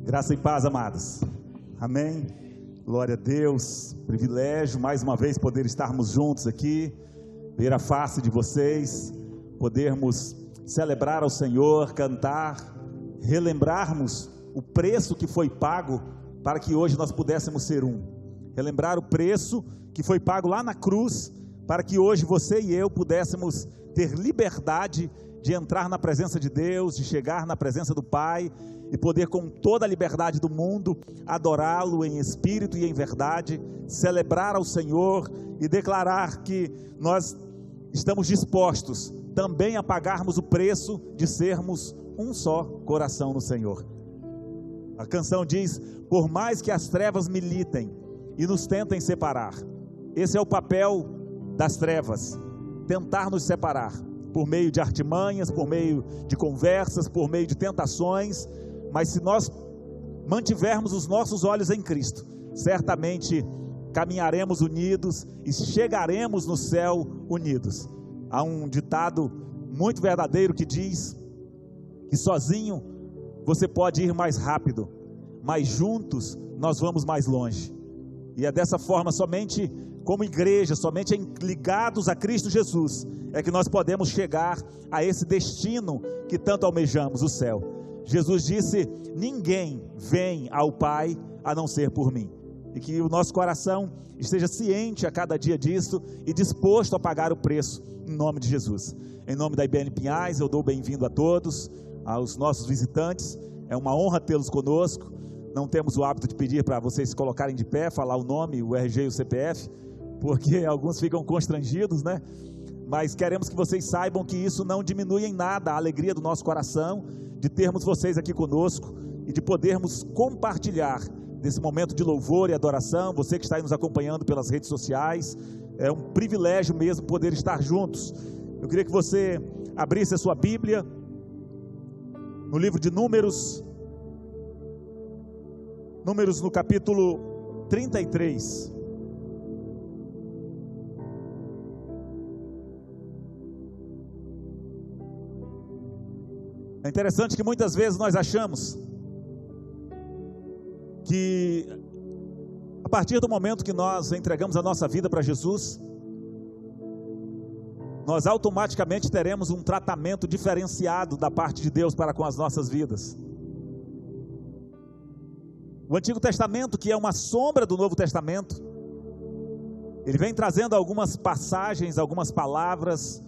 Graça e paz, amados. Amém. Glória a Deus. Privilégio mais uma vez poder estarmos juntos aqui, ver a face de vocês, podermos celebrar ao Senhor, cantar, relembrarmos o preço que foi pago para que hoje nós pudéssemos ser um. Relembrar o preço que foi pago lá na cruz para que hoje você e eu pudéssemos ter liberdade de entrar na presença de Deus, de chegar na presença do Pai e poder, com toda a liberdade do mundo, adorá-lo em espírito e em verdade, celebrar ao Senhor e declarar que nós estamos dispostos também a pagarmos o preço de sermos um só coração no Senhor. A canção diz: por mais que as trevas militem e nos tentem separar, esse é o papel das trevas, tentar nos separar, por meio de artimanhas, por meio de conversas, por meio de tentações. Mas se nós mantivermos os nossos olhos em Cristo, certamente caminharemos unidos e chegaremos no céu unidos. Há um ditado muito verdadeiro que diz que sozinho você pode ir mais rápido, mas juntos nós vamos mais longe. E é dessa forma, somente como igreja, somente ligados a Cristo Jesus, é que nós podemos chegar a esse destino que tanto almejamos, o céu. Jesus disse: ninguém vem ao Pai a não ser por mim. E que o nosso coração esteja ciente a cada dia disso e disposto a pagar o preço, em nome de Jesus. Em nome da IBN Pinhais, eu dou bem-vindo a todos, aos nossos visitantes. É uma honra tê-los conosco. Não temos o hábito de pedir para vocês se colocarem de pé, falar o nome, o RG e o CPF, porque alguns ficam constrangidos, né? Mas queremos que vocês saibam que isso não diminui em nada a alegria do nosso coração, de termos vocês aqui conosco e de podermos compartilhar desse momento de louvor e adoração. Você que está aí nos acompanhando pelas redes sociais, é um privilégio mesmo poder estar juntos. Eu queria que você abrisse a sua Bíblia no livro de Números no capítulo 33. É interessante que muitas vezes nós achamos que a partir do momento que nós entregamos a nossa vida para Jesus, nós automaticamente teremos um tratamento diferenciado da parte de Deus para com as nossas vidas. O Antigo Testamento, que é uma sombra do Novo Testamento, ele vem trazendo algumas passagens, algumas palavras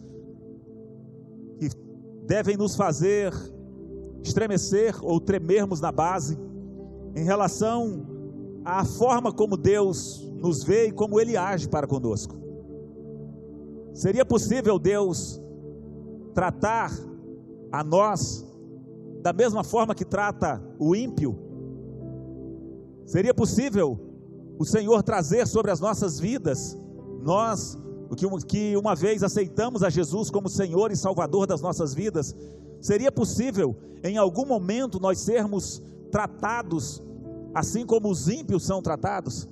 que devem nos fazer estremecer ou tremermos na base em relação à forma como Deus nos vê e como Ele age para conosco. Seria possível Deus tratar a nós da mesma forma que trata o ímpio? Seria possível o Senhor trazer sobre as nossas vidas, nós, que uma vez aceitamos a Jesus como Senhor e Salvador das nossas vidas, seria possível em algum momento nós sermos tratados assim como os ímpios são tratados?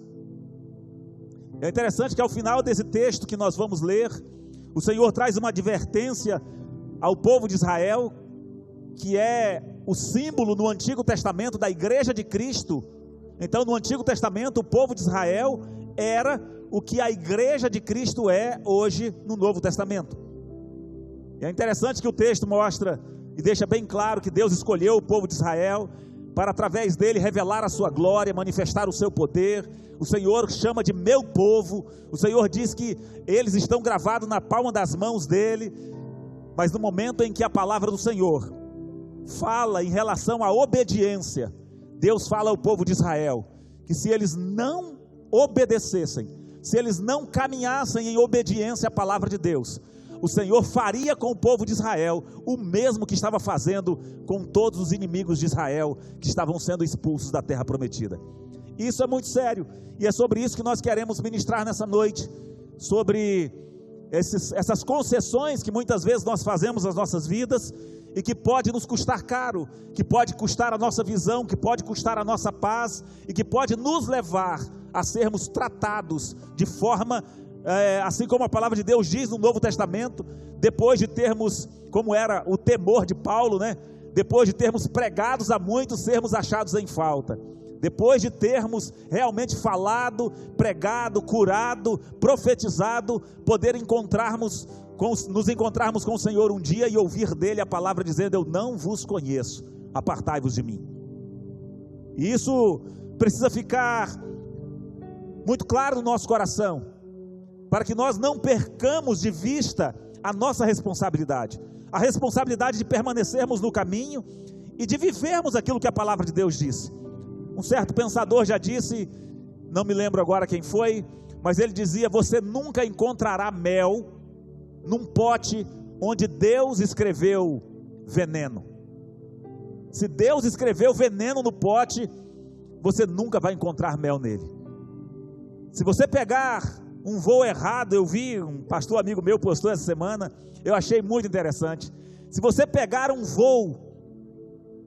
É interessante que ao final desse texto que nós vamos ler, o Senhor traz uma advertência ao povo de Israel, que é o símbolo no Antigo Testamento da Igreja de Cristo. Então, no Antigo Testamento, o povo de Israel era o que a Igreja de Cristo é hoje no Novo Testamento. E é interessante que o texto mostra e deixa bem claro que Deus escolheu o povo de Israel para, através dele, revelar a sua glória, manifestar o seu poder. O Senhor chama de meu povo. O Senhor diz que eles estão gravados na palma das mãos dele. Mas no momento em que a palavra do Senhor fala em relação à obediência, Deus fala ao povo de Israel que se eles não obedecessem, se eles não caminhassem em obediência à palavra de Deus, o Senhor faria com o povo de Israel o mesmo que estava fazendo com todos os inimigos de Israel que estavam sendo expulsos da terra prometida. Isso é muito sério, e é sobre isso que nós queremos ministrar nessa noite, sobre essas concessões que muitas vezes nós fazemos nas nossas vidas, e que pode nos custar caro, que pode custar a nossa visão, que pode custar a nossa paz, e que pode nos levar a sermos tratados de forma, assim como a palavra de Deus diz no Novo Testamento, depois de termos, como era o temor de Paulo, né? depois de termos pregado a muitos, sermos achados em falta. Depois de termos realmente falado, pregado, curado, profetizado, nos encontrarmos com o Senhor um dia e ouvir dele a palavra dizendo: eu não vos conheço, apartai-vos de mim. E isso precisa ficar muito claro no nosso coração, para que nós não percamos de vista a nossa responsabilidade, a responsabilidade de permanecermos no caminho e de vivermos aquilo que a palavra de Deus diz. Um certo pensador já disse, não me lembro agora quem foi, mas ele dizia: você nunca encontrará mel num pote onde Deus escreveu veneno. Se Deus escreveu veneno no pote, você nunca vai encontrar mel nele. Se você pegar um voo errado, eu vi, um pastor amigo meu postou essa semana, eu achei muito interessante. Se você pegar um voo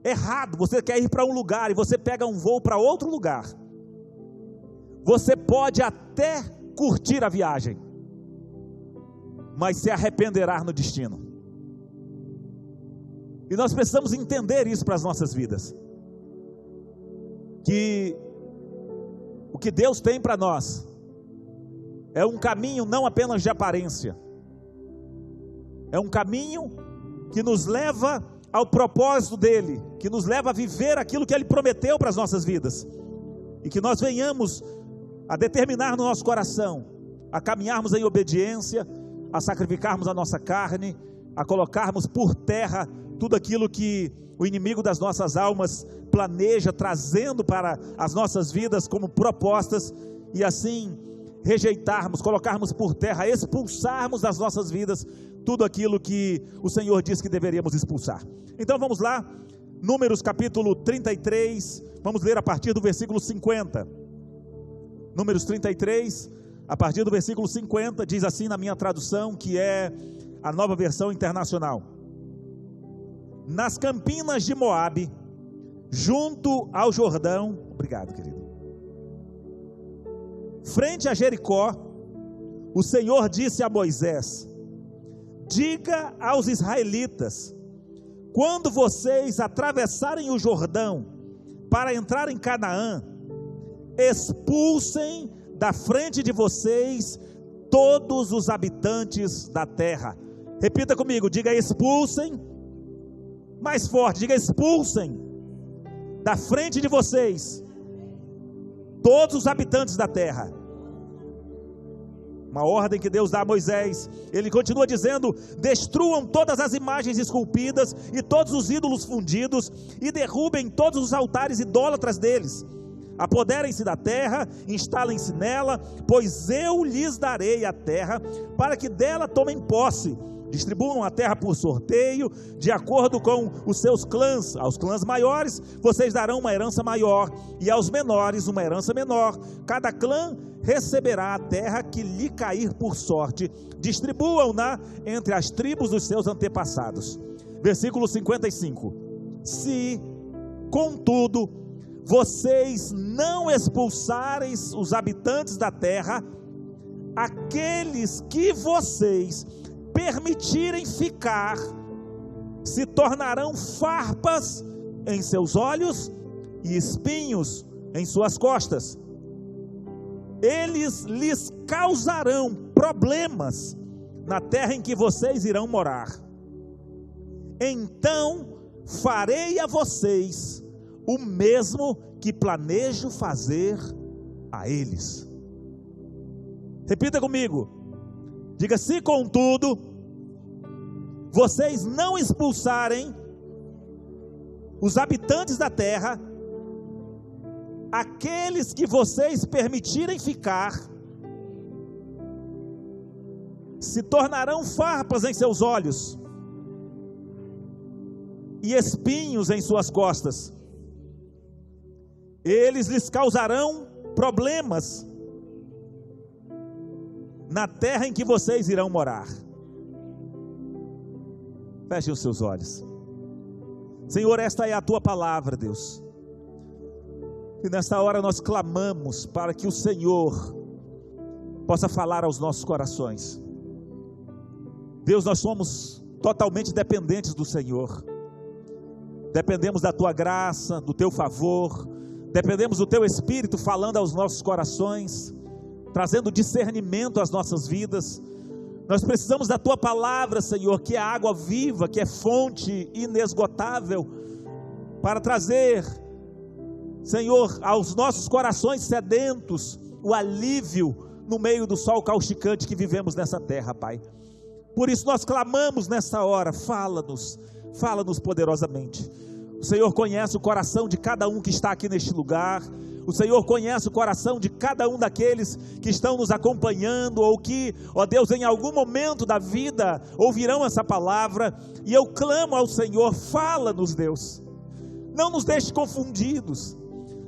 errado, você quer ir para um lugar e você pega um voo para outro lugar, você pode até curtir a viagem, mas se arrependerá no destino. E nós precisamos entender isso para as nossas vidas, que o que Deus tem para nós é um caminho não apenas de aparência, é um caminho que nos leva ao propósito dele, que nos leva a viver aquilo que ele prometeu para as nossas vidas, e que nós venhamos a determinar no nosso coração, a caminharmos em obediência, a sacrificarmos a nossa carne, a colocarmos por terra tudo aquilo que o inimigo das nossas almas planeja, trazendo para as nossas vidas como propostas, e assim rejeitarmos, colocarmos por terra, expulsarmos das nossas vidas tudo aquilo que o Senhor diz que deveríamos expulsar. Então vamos lá, Números capítulo 33, vamos ler a partir do versículo 50. Números 33, a partir do versículo 50, diz assim na minha tradução, que é a Nova Versão Internacional: nas campinas de Moabe, junto ao Jordão, obrigado querido, frente a Jericó, o Senhor disse a Moisés: diga aos israelitas, quando vocês atravessarem o Jordão para entrar em Canaã, expulsem da frente de vocês todos os habitantes da terra. Repita comigo, diga: expulsem. Mais forte, diga: expulsem da frente de vocês todos os habitantes da terra. Uma ordem que Deus dá a Moisés. Ele continua dizendo: destruam todas as imagens esculpidas e todos os ídolos fundidos, e derrubem todos os altares idólatras deles. Apoderem-se da terra, instalem-se nela, pois eu lhes darei a terra, para que dela tomem posse. Distribuam a terra por sorteio, de acordo com os seus clãs. Aos clãs maiores vocês darão uma herança maior, e aos menores uma herança menor. Cada clã receberá a terra que lhe cair por sorte. Distribuam-na entre as tribos dos seus antepassados. Versículo 55. Se, contudo, vocês não expulsarem os habitantes da terra, aqueles que vocês permitirem ficar se tornarão farpas em seus olhos e espinhos em suas costas. Eles lhes causarão problemas na terra em que vocês irão morar. Então farei a vocês o mesmo que planejo fazer a eles. Repita comigo, diga: se contudo vocês não expulsarem os habitantes da terra, aqueles que vocês permitirem ficar se tornarão farpas em seus olhos e espinhos em suas costas. Eles lhes causarão problemas na terra em que vocês irão morar. Fechem os seus olhos. Senhor, esta é a tua palavra, Deus. E nesta hora nós clamamos para que o Senhor possa falar aos nossos corações. Deus, nós somos totalmente dependentes do Senhor. dependemos da tua graça, do teu favor, dependemos do teu Espírito falando aos nossos corações, trazendo discernimento às nossas vidas. Nós precisamos da tua palavra, Senhor, que é água viva, que é fonte inesgotável, para trazer, Senhor, aos nossos corações sedentos, o alívio no meio do sol causticante que vivemos nessa terra, Pai. Por isso nós clamamos nessa hora, fala-nos poderosamente. O Senhor conhece o coração de cada um que está aqui neste lugar. O Senhor conhece o coração de cada um daqueles que estão nos acompanhando, ou que, ó Deus, em algum momento da vida ouvirão essa palavra. E eu clamo ao Senhor, fala-nos, Deus. Não nos deixe confundidos,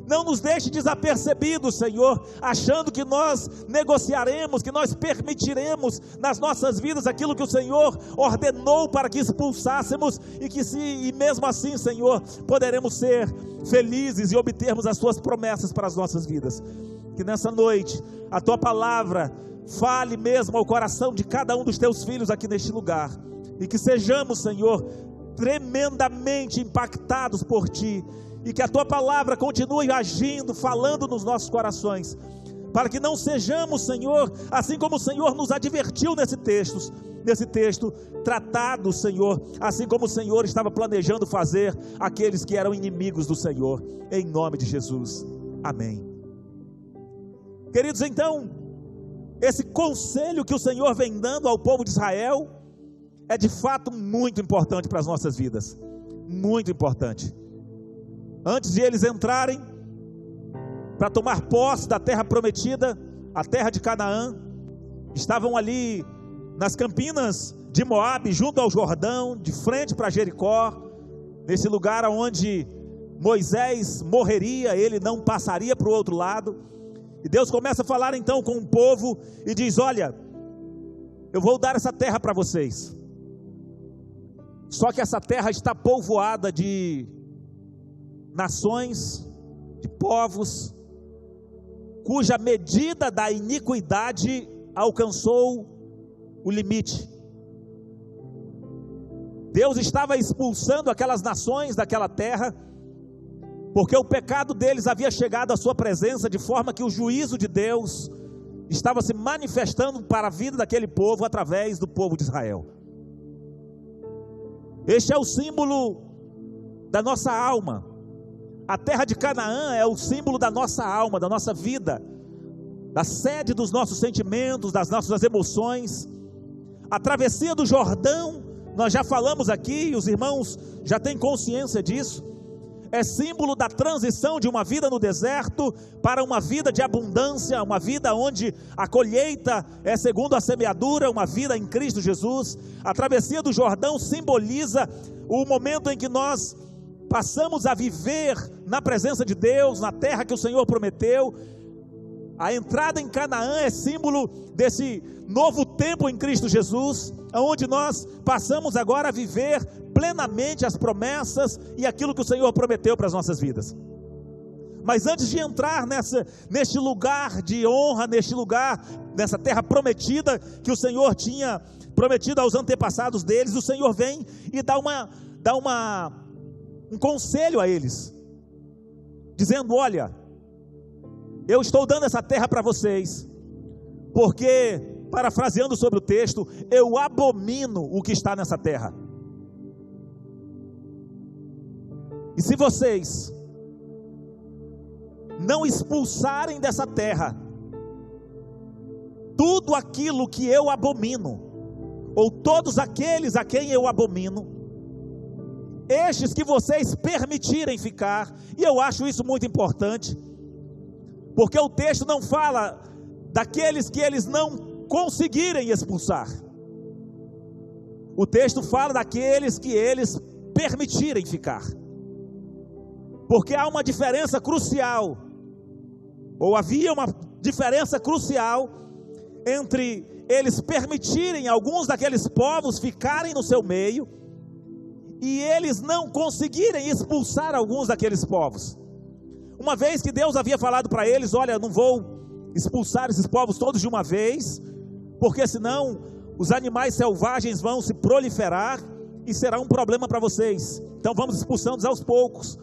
não nos deixe desapercebidos, Senhor, achando que nós negociaremos, que nós permitiremos nas nossas vidas aquilo que o Senhor ordenou para que expulsássemos, e mesmo assim, Senhor, poderemos ser felizes e obtermos as tuas promessas para as nossas vidas. Que nessa noite a tua palavra fale mesmo ao coração de cada um dos teus filhos aqui neste lugar, e que sejamos, Senhor, tremendamente impactados por ti, e que a tua palavra continue agindo, falando nos nossos corações, para que não sejamos, Senhor, assim como o Senhor nos advertiu nesse texto tratado, Senhor, assim como o Senhor estava planejando fazer aqueles que eram inimigos do Senhor, em nome de Jesus, amém. Queridos, então, esse conselho que o Senhor vem dando ao povo de Israel é de fato muito importante para as nossas vidas, muito importante. Antes de eles entrarem para tomar posse da terra prometida, a terra de Canaã, estavam ali nas campinas de Moabe, junto ao Jordão, de frente para Jericó, nesse lugar onde Moisés morreria, ele não passaria para o outro lado. E Deus começa a falar então com o povo e diz: olha, eu vou dar essa terra para vocês, só que essa terra está povoada de nações, de povos, cuja medida da iniquidade alcançou o limite. Deus estava expulsando aquelas nações daquela terra, porque o pecado deles havia chegado à sua presença, de forma que o juízo de Deus estava se manifestando para a vida daquele povo, através do povo de Israel. Este é o símbolo da nossa alma. A terra de Canaã é o símbolo da nossa alma, da nossa vida, da sede dos nossos sentimentos, das nossas emoções. A travessia do Jordão, nós já falamos aqui, os irmãos já têm consciência disso, é símbolo da transição de uma vida no deserto para uma vida de abundância, uma vida onde a colheita é segundo a semeadura, uma vida em Cristo Jesus. A travessia do Jordão simboliza o momento em que nós passamos a viver na presença de Deus, na terra que o Senhor prometeu. A entrada em Canaã é símbolo desse novo tempo em Cristo Jesus, onde nós passamos agora a viver plenamente as promessas e aquilo que o Senhor prometeu para as nossas vidas. Mas antes de entrar neste lugar de honra, nessa terra prometida, que o Senhor tinha prometido aos antepassados deles, o Senhor vem e dá um conselho a eles, dizendo: olha, eu estou dando essa terra para vocês, porque, parafraseando sobre o texto, eu abomino o que está nessa terra. E se vocês não expulsarem dessa terra tudo aquilo que eu abomino, ou todos aqueles a quem eu abomino, estes que vocês permitirem ficar, e eu acho isso muito importante, porque o texto não fala daqueles que eles não conseguirem expulsar, o texto fala daqueles que eles permitirem ficar, porque há uma diferença crucial, ou havia uma diferença crucial, entre eles permitirem alguns daqueles povos ficarem no seu meio, e eles não conseguirem expulsar alguns daqueles povos. Uma vez que Deus havia falado para eles: olha, eu não vou expulsar esses povos todos de uma vez, porque senão os animais selvagens vão se proliferar, e será um problema para vocês. Então vamos expulsando aos poucos.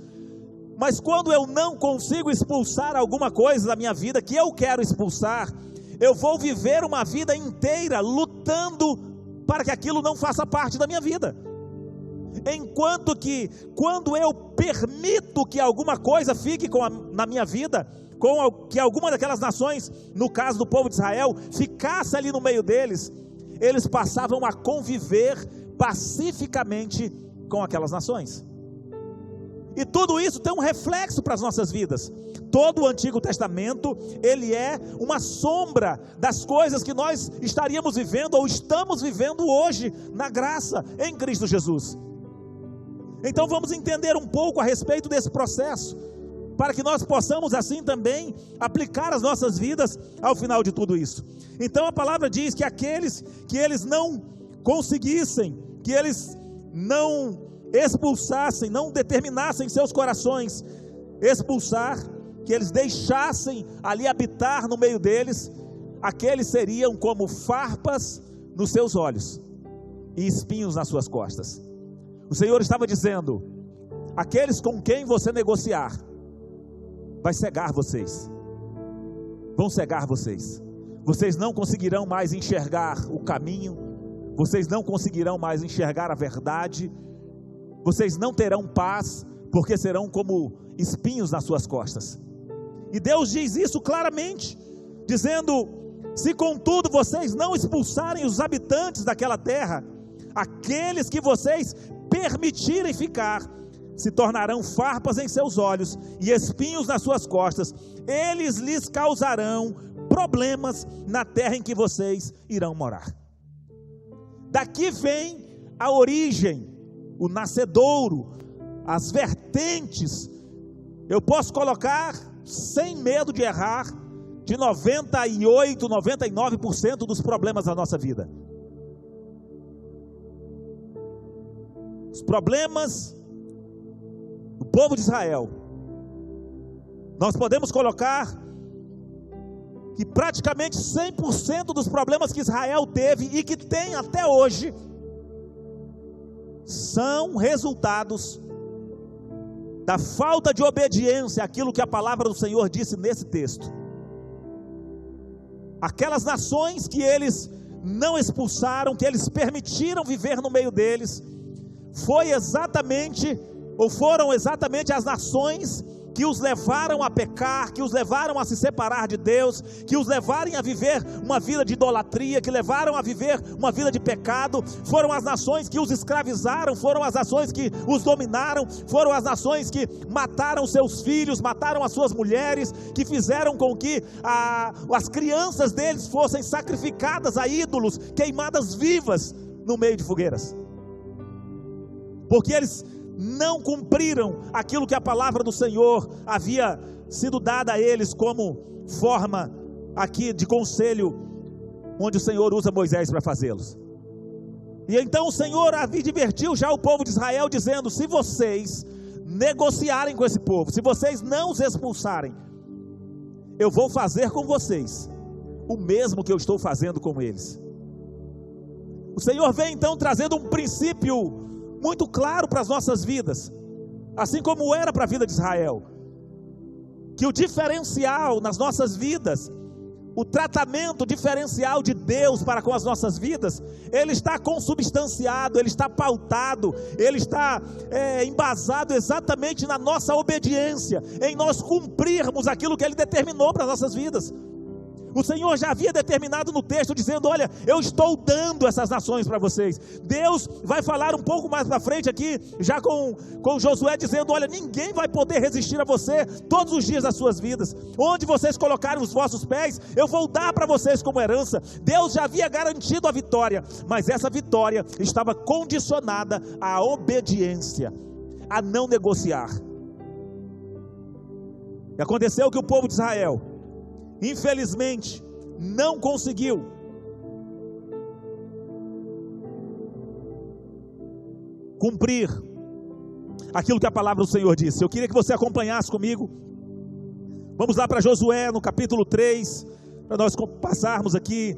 Mas quando eu não consigo expulsar alguma coisa da minha vida que eu quero expulsar, eu vou viver uma vida inteira lutando para que aquilo não faça parte da minha vida. Enquanto que, quando eu permito que alguma coisa fique na minha vida, que alguma daquelas nações, no caso do povo de Israel, ficasse ali no meio deles, eles passavam a conviver pacificamente com aquelas nações. E tudo isso tem um reflexo para as nossas vidas. Todo o Antigo Testamento, ele é uma sombra das coisas que nós estaríamos vivendo ou estamos vivendo hoje, na graça, em Cristo Jesus. Então vamos entender um pouco a respeito desse processo, para que nós possamos assim também aplicar as nossas vidas ao final de tudo isso. Então a palavra diz que aqueles que eles não conseguissem, que eles não expulsassem, não determinassem em seus corações expulsar, que eles deixassem ali habitar no meio deles, aqueles seriam como farpas nos seus olhos e espinhos nas suas costas. O Senhor estava dizendo: aqueles com quem você negociar, vai cegar vocês, vão cegar vocês, vocês não conseguirão mais enxergar o caminho, vocês não conseguirão mais enxergar a verdade, vocês não terão paz, porque serão como espinhos nas suas costas. E Deus diz isso claramente, dizendo: se contudo vocês não expulsarem os habitantes daquela terra, aqueles que vocês permitirem ficar, se tornarão farpas em seus olhos e espinhos nas suas costas, eles lhes causarão problemas na terra em que vocês irão morar. Daqui vem a origem, o nascedouro, as vertentes. Eu posso colocar, sem medo de errar, de 98, 99% dos problemas da nossa vida. Os problemas do povo de Israel, nós podemos colocar que praticamente 100% dos problemas que Israel teve e que tem até hoje, são resultados da falta de obediência àquilo que a palavra do Senhor disse nesse texto. Aquelas nações que eles não expulsaram, que eles permitiram viver no meio deles, foram exatamente as nações que os levaram a pecar, que os levaram a se separar de Deus, que os levaram a viver uma vida de idolatria, que levaram a viver uma vida de pecado. Foram as nações que os escravizaram, foram as nações que os dominaram, foram as nações que mataram seus filhos, mataram as suas mulheres, que fizeram com que as crianças deles fossem sacrificadas a ídolos, queimadas vivas no meio de fogueiras, porque eles não cumpriram aquilo que a palavra do Senhor havia sido dada a eles como forma aqui de conselho, onde o Senhor usa Moisés para fazê-los. E então o Senhor advertiu já o povo de Israel, dizendo: se vocês negociarem com esse povo, se vocês não os expulsarem, eu vou fazer com vocês o mesmo que eu estou fazendo com eles. O Senhor vem então trazendo um princípio muito claro para as nossas vidas, assim como era para a vida de Israel, que o diferencial nas nossas vidas, o tratamento diferencial de Deus para com as nossas vidas, ele está consubstanciado, ele está pautado, ele está embasado exatamente na nossa obediência, em nós cumprirmos aquilo que Ele determinou para as nossas vidas. O Senhor já havia determinado no texto, dizendo: olha, eu estou dando essas nações para vocês. Deus vai falar um pouco mais para frente aqui, já com Josué, dizendo: olha, ninguém vai poder resistir a você todos os dias das suas vidas. Onde vocês colocarem os vossos pés, eu vou dar para vocês como herança. Deus já havia garantido a vitória, mas essa vitória estava condicionada à obediência, a não negociar. E aconteceu que o povo de Israel, infelizmente, não conseguiu cumprir aquilo que a palavra do Senhor disse. Eu queria que você acompanhasse comigo. Vamos lá para Josué, no capítulo 3, para nós passarmos aqui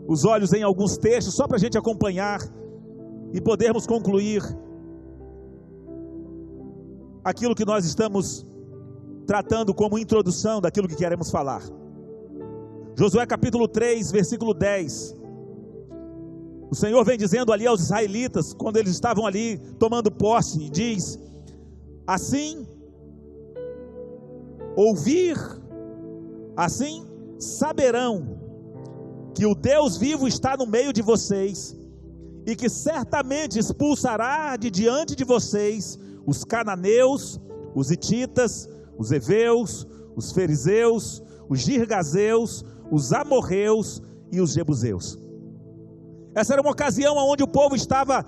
os olhos em alguns textos, só para a gente acompanhar e podermos concluir aquilo que nós estamos tratando como introdução daquilo que queremos falar. Josué capítulo 3, versículo 10. O Senhor vem dizendo ali aos israelitas, quando eles estavam ali tomando posse, e diz: assim ouvir, assim saberão que o Deus vivo está no meio de vocês, e que certamente expulsará de diante de vocês os cananeus, os hititas, os heveus, os fariseus, os girgazeus, os amorreus e os jebuseus. Essa era uma ocasião onde o povo estava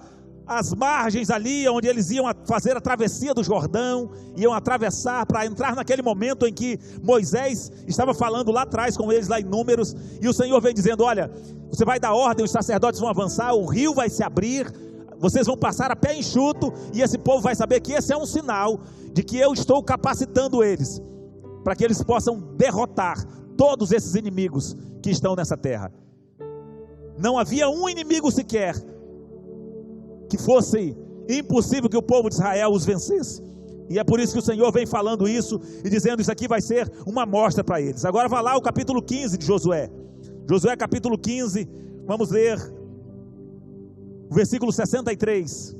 às margens ali, onde eles iam fazer a travessia do Jordão, iam atravessar para entrar naquele momento em que Moisés estava falando lá atrás com eles, lá em Números, e o Senhor vem dizendo: olha, você vai dar ordem, os sacerdotes vão avançar, o rio vai se abrir, vocês vão passar a pé enxuto, e esse povo vai saber que esse é um sinal de que eu estou capacitando eles, para que eles possam derrotar todos esses inimigos que estão nessa terra. Não havia um inimigo sequer que fosse impossível que o povo de Israel os vencesse. E é por isso que o Senhor vem falando isso e dizendo: isso aqui vai ser uma amostra para eles. Agora vá lá o capítulo 15 de Josué. Josué capítulo 15, vamos ler o versículo 63.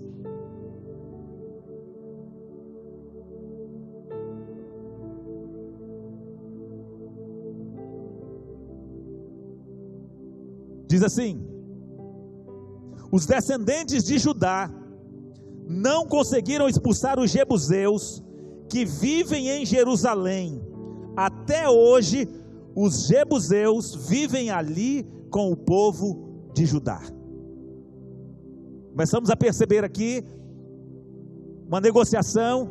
Diz assim: os descendentes de Judá não conseguiram expulsar os jebuseus que vivem em Jerusalém. Até hoje, os jebuseus vivem ali com o povo de Judá. Começamos a perceber aqui uma negociação.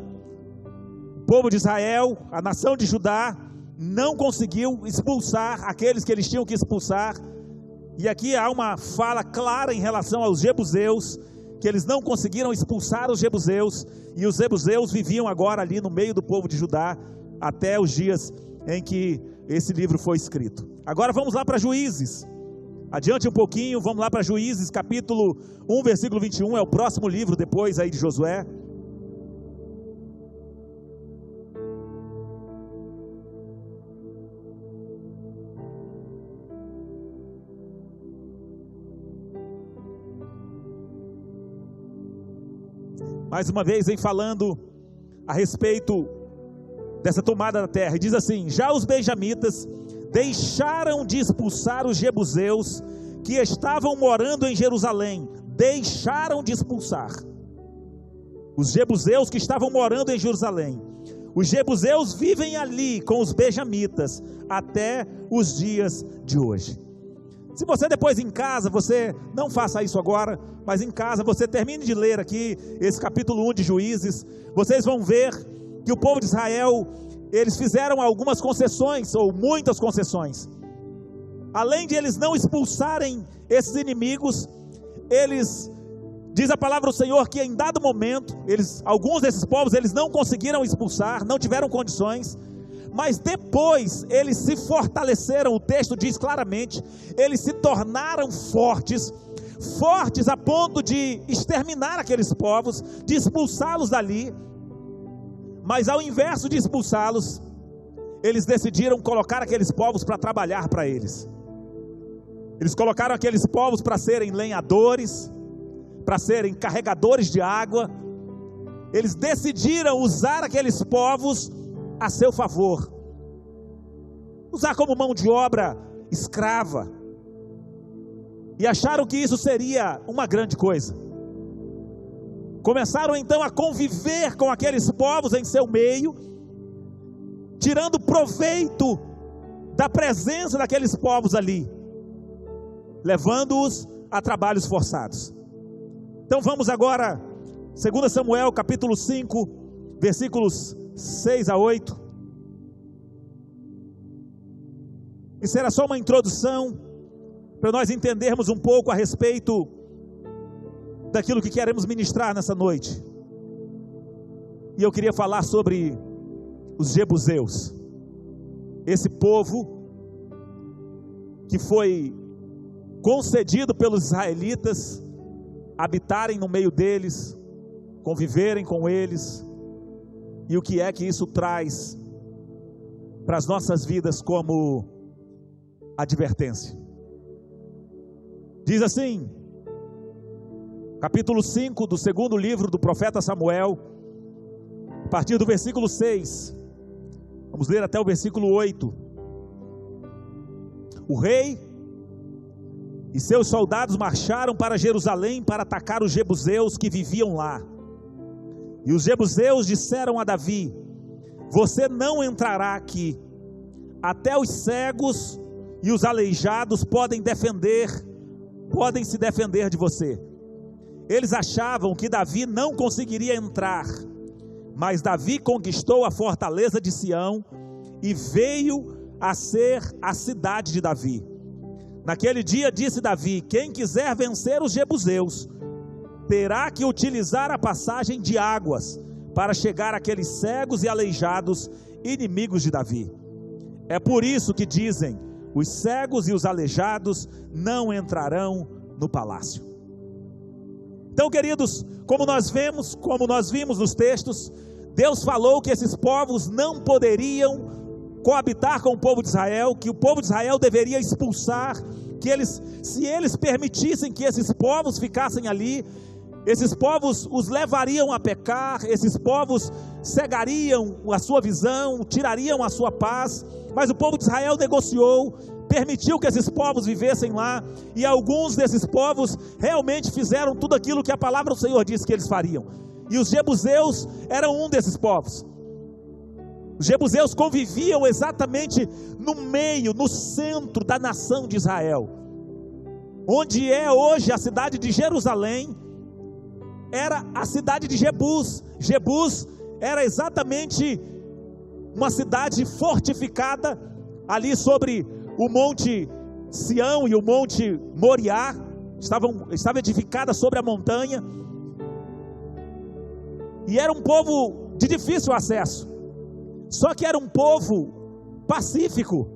O povo de Israel, a nação de Judá, não conseguiu expulsar aqueles que eles tinham que expulsar. E aqui há uma fala clara em relação aos jebuseus, que eles não conseguiram expulsar os jebuseus, e os jebuseus viviam agora ali no meio do povo de Judá, até os dias em que esse livro foi escrito. Agora vamos lá para Juízes, adiante um pouquinho, vamos lá para Juízes, capítulo 1, versículo 21, é o próximo livro depois aí de Josué. Mais uma vez vem falando a respeito dessa tomada da terra, e diz assim: já os benjamitas deixaram de expulsar os jebuseus que estavam morando em Jerusalém. Deixaram de expulsar os jebuseus que estavam morando em Jerusalém. Os jebuseus vivem ali com os benjamitas até os dias de hoje. Se você depois em casa, você não faça isso agora, mas em casa você termine de ler aqui esse capítulo 1 de Juízes, vocês vão ver que o povo de Israel, eles fizeram algumas concessões, ou muitas concessões. Além de eles não expulsarem esses inimigos, eles, diz a palavra do Senhor, que em dado momento, alguns desses povos, eles não conseguiram expulsar, não tiveram condições, mas depois eles se fortaleceram. O texto diz claramente, eles se tornaram fortes a ponto de exterminar aqueles povos, de expulsá-los dali. Mas ao invés de expulsá-los, eles decidiram colocar aqueles povos para trabalhar para eles. Eles colocaram aqueles povos para serem lenhadores, para serem carregadores de água. Eles decidiram usar aqueles povos a seu favor, usar como mão de obra escrava, e acharam que isso seria uma grande coisa. Começaram então a conviver com aqueles povos em seu meio, tirando proveito da presença daqueles povos ali, levando-os a trabalhos forçados. Então vamos agora, 2 Samuel capítulo 5, versículos 6 a 8. Isso era só uma introdução para nós entendermos um pouco a respeito daquilo que queremos ministrar nessa noite. E eu queria falar sobre os jebuseus, esse povo que foi concedido pelos israelitas habitarem no meio deles, conviverem com eles, e o que é que isso traz para as nossas vidas como advertência. Diz assim, capítulo 5 do segundo livro do profeta Samuel, a partir do versículo 6, vamos ler até o versículo 8. O rei e seus soldados marcharam para Jerusalém para atacar os jebuseus que viviam lá. E os jebuseus disseram a Davi: você não entrará aqui, até os cegos e os aleijados podem se defender de você. Eles achavam que Davi não conseguiria entrar, mas Davi conquistou a fortaleza de Sião e veio a ser a cidade de Davi. Naquele dia disse Davi: quem quiser vencer os jebuseus, terá que utilizar a passagem de águas, para chegar àqueles cegos e aleijados, inimigos de Davi. É por isso que dizem: os cegos e os aleijados não entrarão no palácio. Então, queridos, como nós vimos nos textos, Deus falou que esses povos não poderiam coabitar com o povo de Israel, que o povo de Israel deveria expulsar, se eles permitissem que esses povos ficassem ali, esses povos os levariam a pecar, esses povos cegariam a sua visão, tirariam a sua paz. Mas o povo de Israel negociou, permitiu que esses povos vivessem lá, e alguns desses povos realmente fizeram tudo aquilo que a palavra do Senhor disse que eles fariam. E os jebuseus eram um desses povos. Os jebuseus conviviam exatamente no meio, no centro da nação de Israel. Onde é hoje a cidade de Jerusalém, era a cidade de Jebus. Jebus era exatamente uma cidade fortificada ali sobre o monte Sião e o monte Moriá. Estava edificada sobre a montanha, e era um povo de difícil acesso. Só que era um povo pacífico,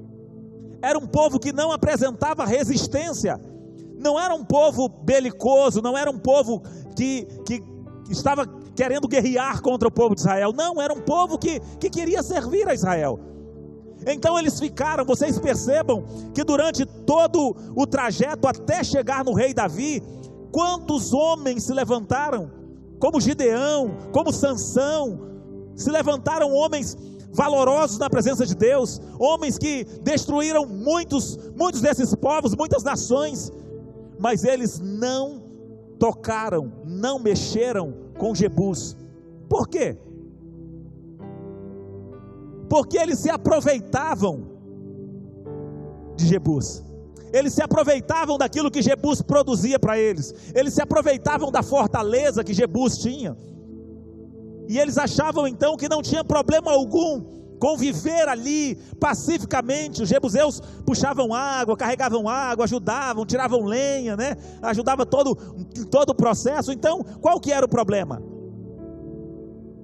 era um povo que não apresentava resistência, não era um povo belicoso, não era um povo que estava querendo guerrear contra o povo de Israel. Não, era um povo que queria servir a Israel. Então eles ficaram, vocês percebam que durante todo o trajeto até chegar no rei Davi, quantos homens se levantaram, como Gideão, como Sansão, se levantaram homens valorosos na presença de Deus, homens que destruíram muitos desses povos, muitas nações, mas eles não tocaram, não mexeram com Jebus. Por quê? Porque eles se aproveitavam de Jebus, eles se aproveitavam daquilo que Jebus produzia para eles, eles se aproveitavam da fortaleza que Jebus tinha, e eles achavam então que não tinha problema algum conviver ali pacificamente. Os jebuseus puxavam água, carregavam água, ajudavam, tiravam lenha, né? Ajudava todo o processo. Então, qual que era o problema?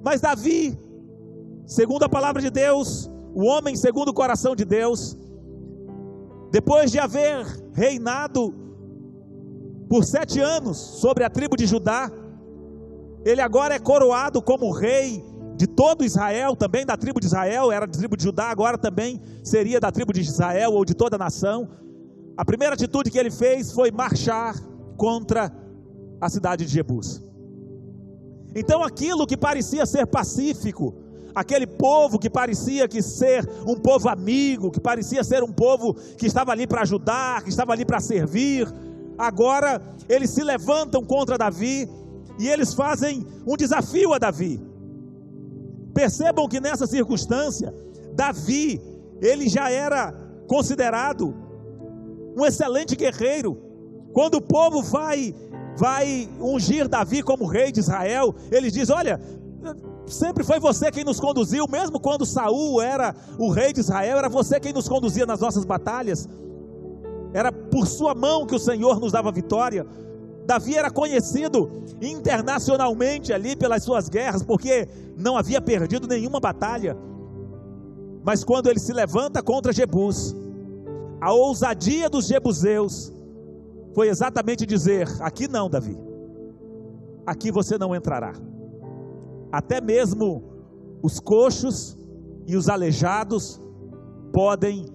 Mas Davi, segundo a palavra de Deus, o homem segundo o coração de Deus, depois de haver reinado por 7 anos sobre a tribo de Judá, ele agora é coroado como rei de todo Israel, também da tribo de Israel. Era da tribo de Judá, agora também seria da tribo de Israel ou de toda a nação. A primeira atitude que ele fez foi marchar contra a cidade de Jebus. Então aquilo que parecia ser pacífico, aquele povo que parecia que ser um povo amigo, que parecia ser um povo que estava ali para ajudar, que estava ali para servir, agora eles se levantam contra Davi e eles fazem um desafio a Davi. Percebam que nessa circunstância, Davi, ele já era considerado um excelente guerreiro. Quando o povo vai ungir Davi como rei de Israel, eles dizem: olha, sempre foi você quem nos conduziu, mesmo quando Saul era o rei de Israel, era você quem nos conduzia nas nossas batalhas, era por sua mão que o Senhor nos dava vitória. Davi era conhecido internacionalmente ali pelas suas guerras, porque não havia perdido nenhuma batalha. Mas quando ele se levanta contra Jebus, a ousadia dos jebuseus foi exatamente dizer: aqui não, Davi, aqui você não entrará. Até mesmo os coxos e os aleijados podem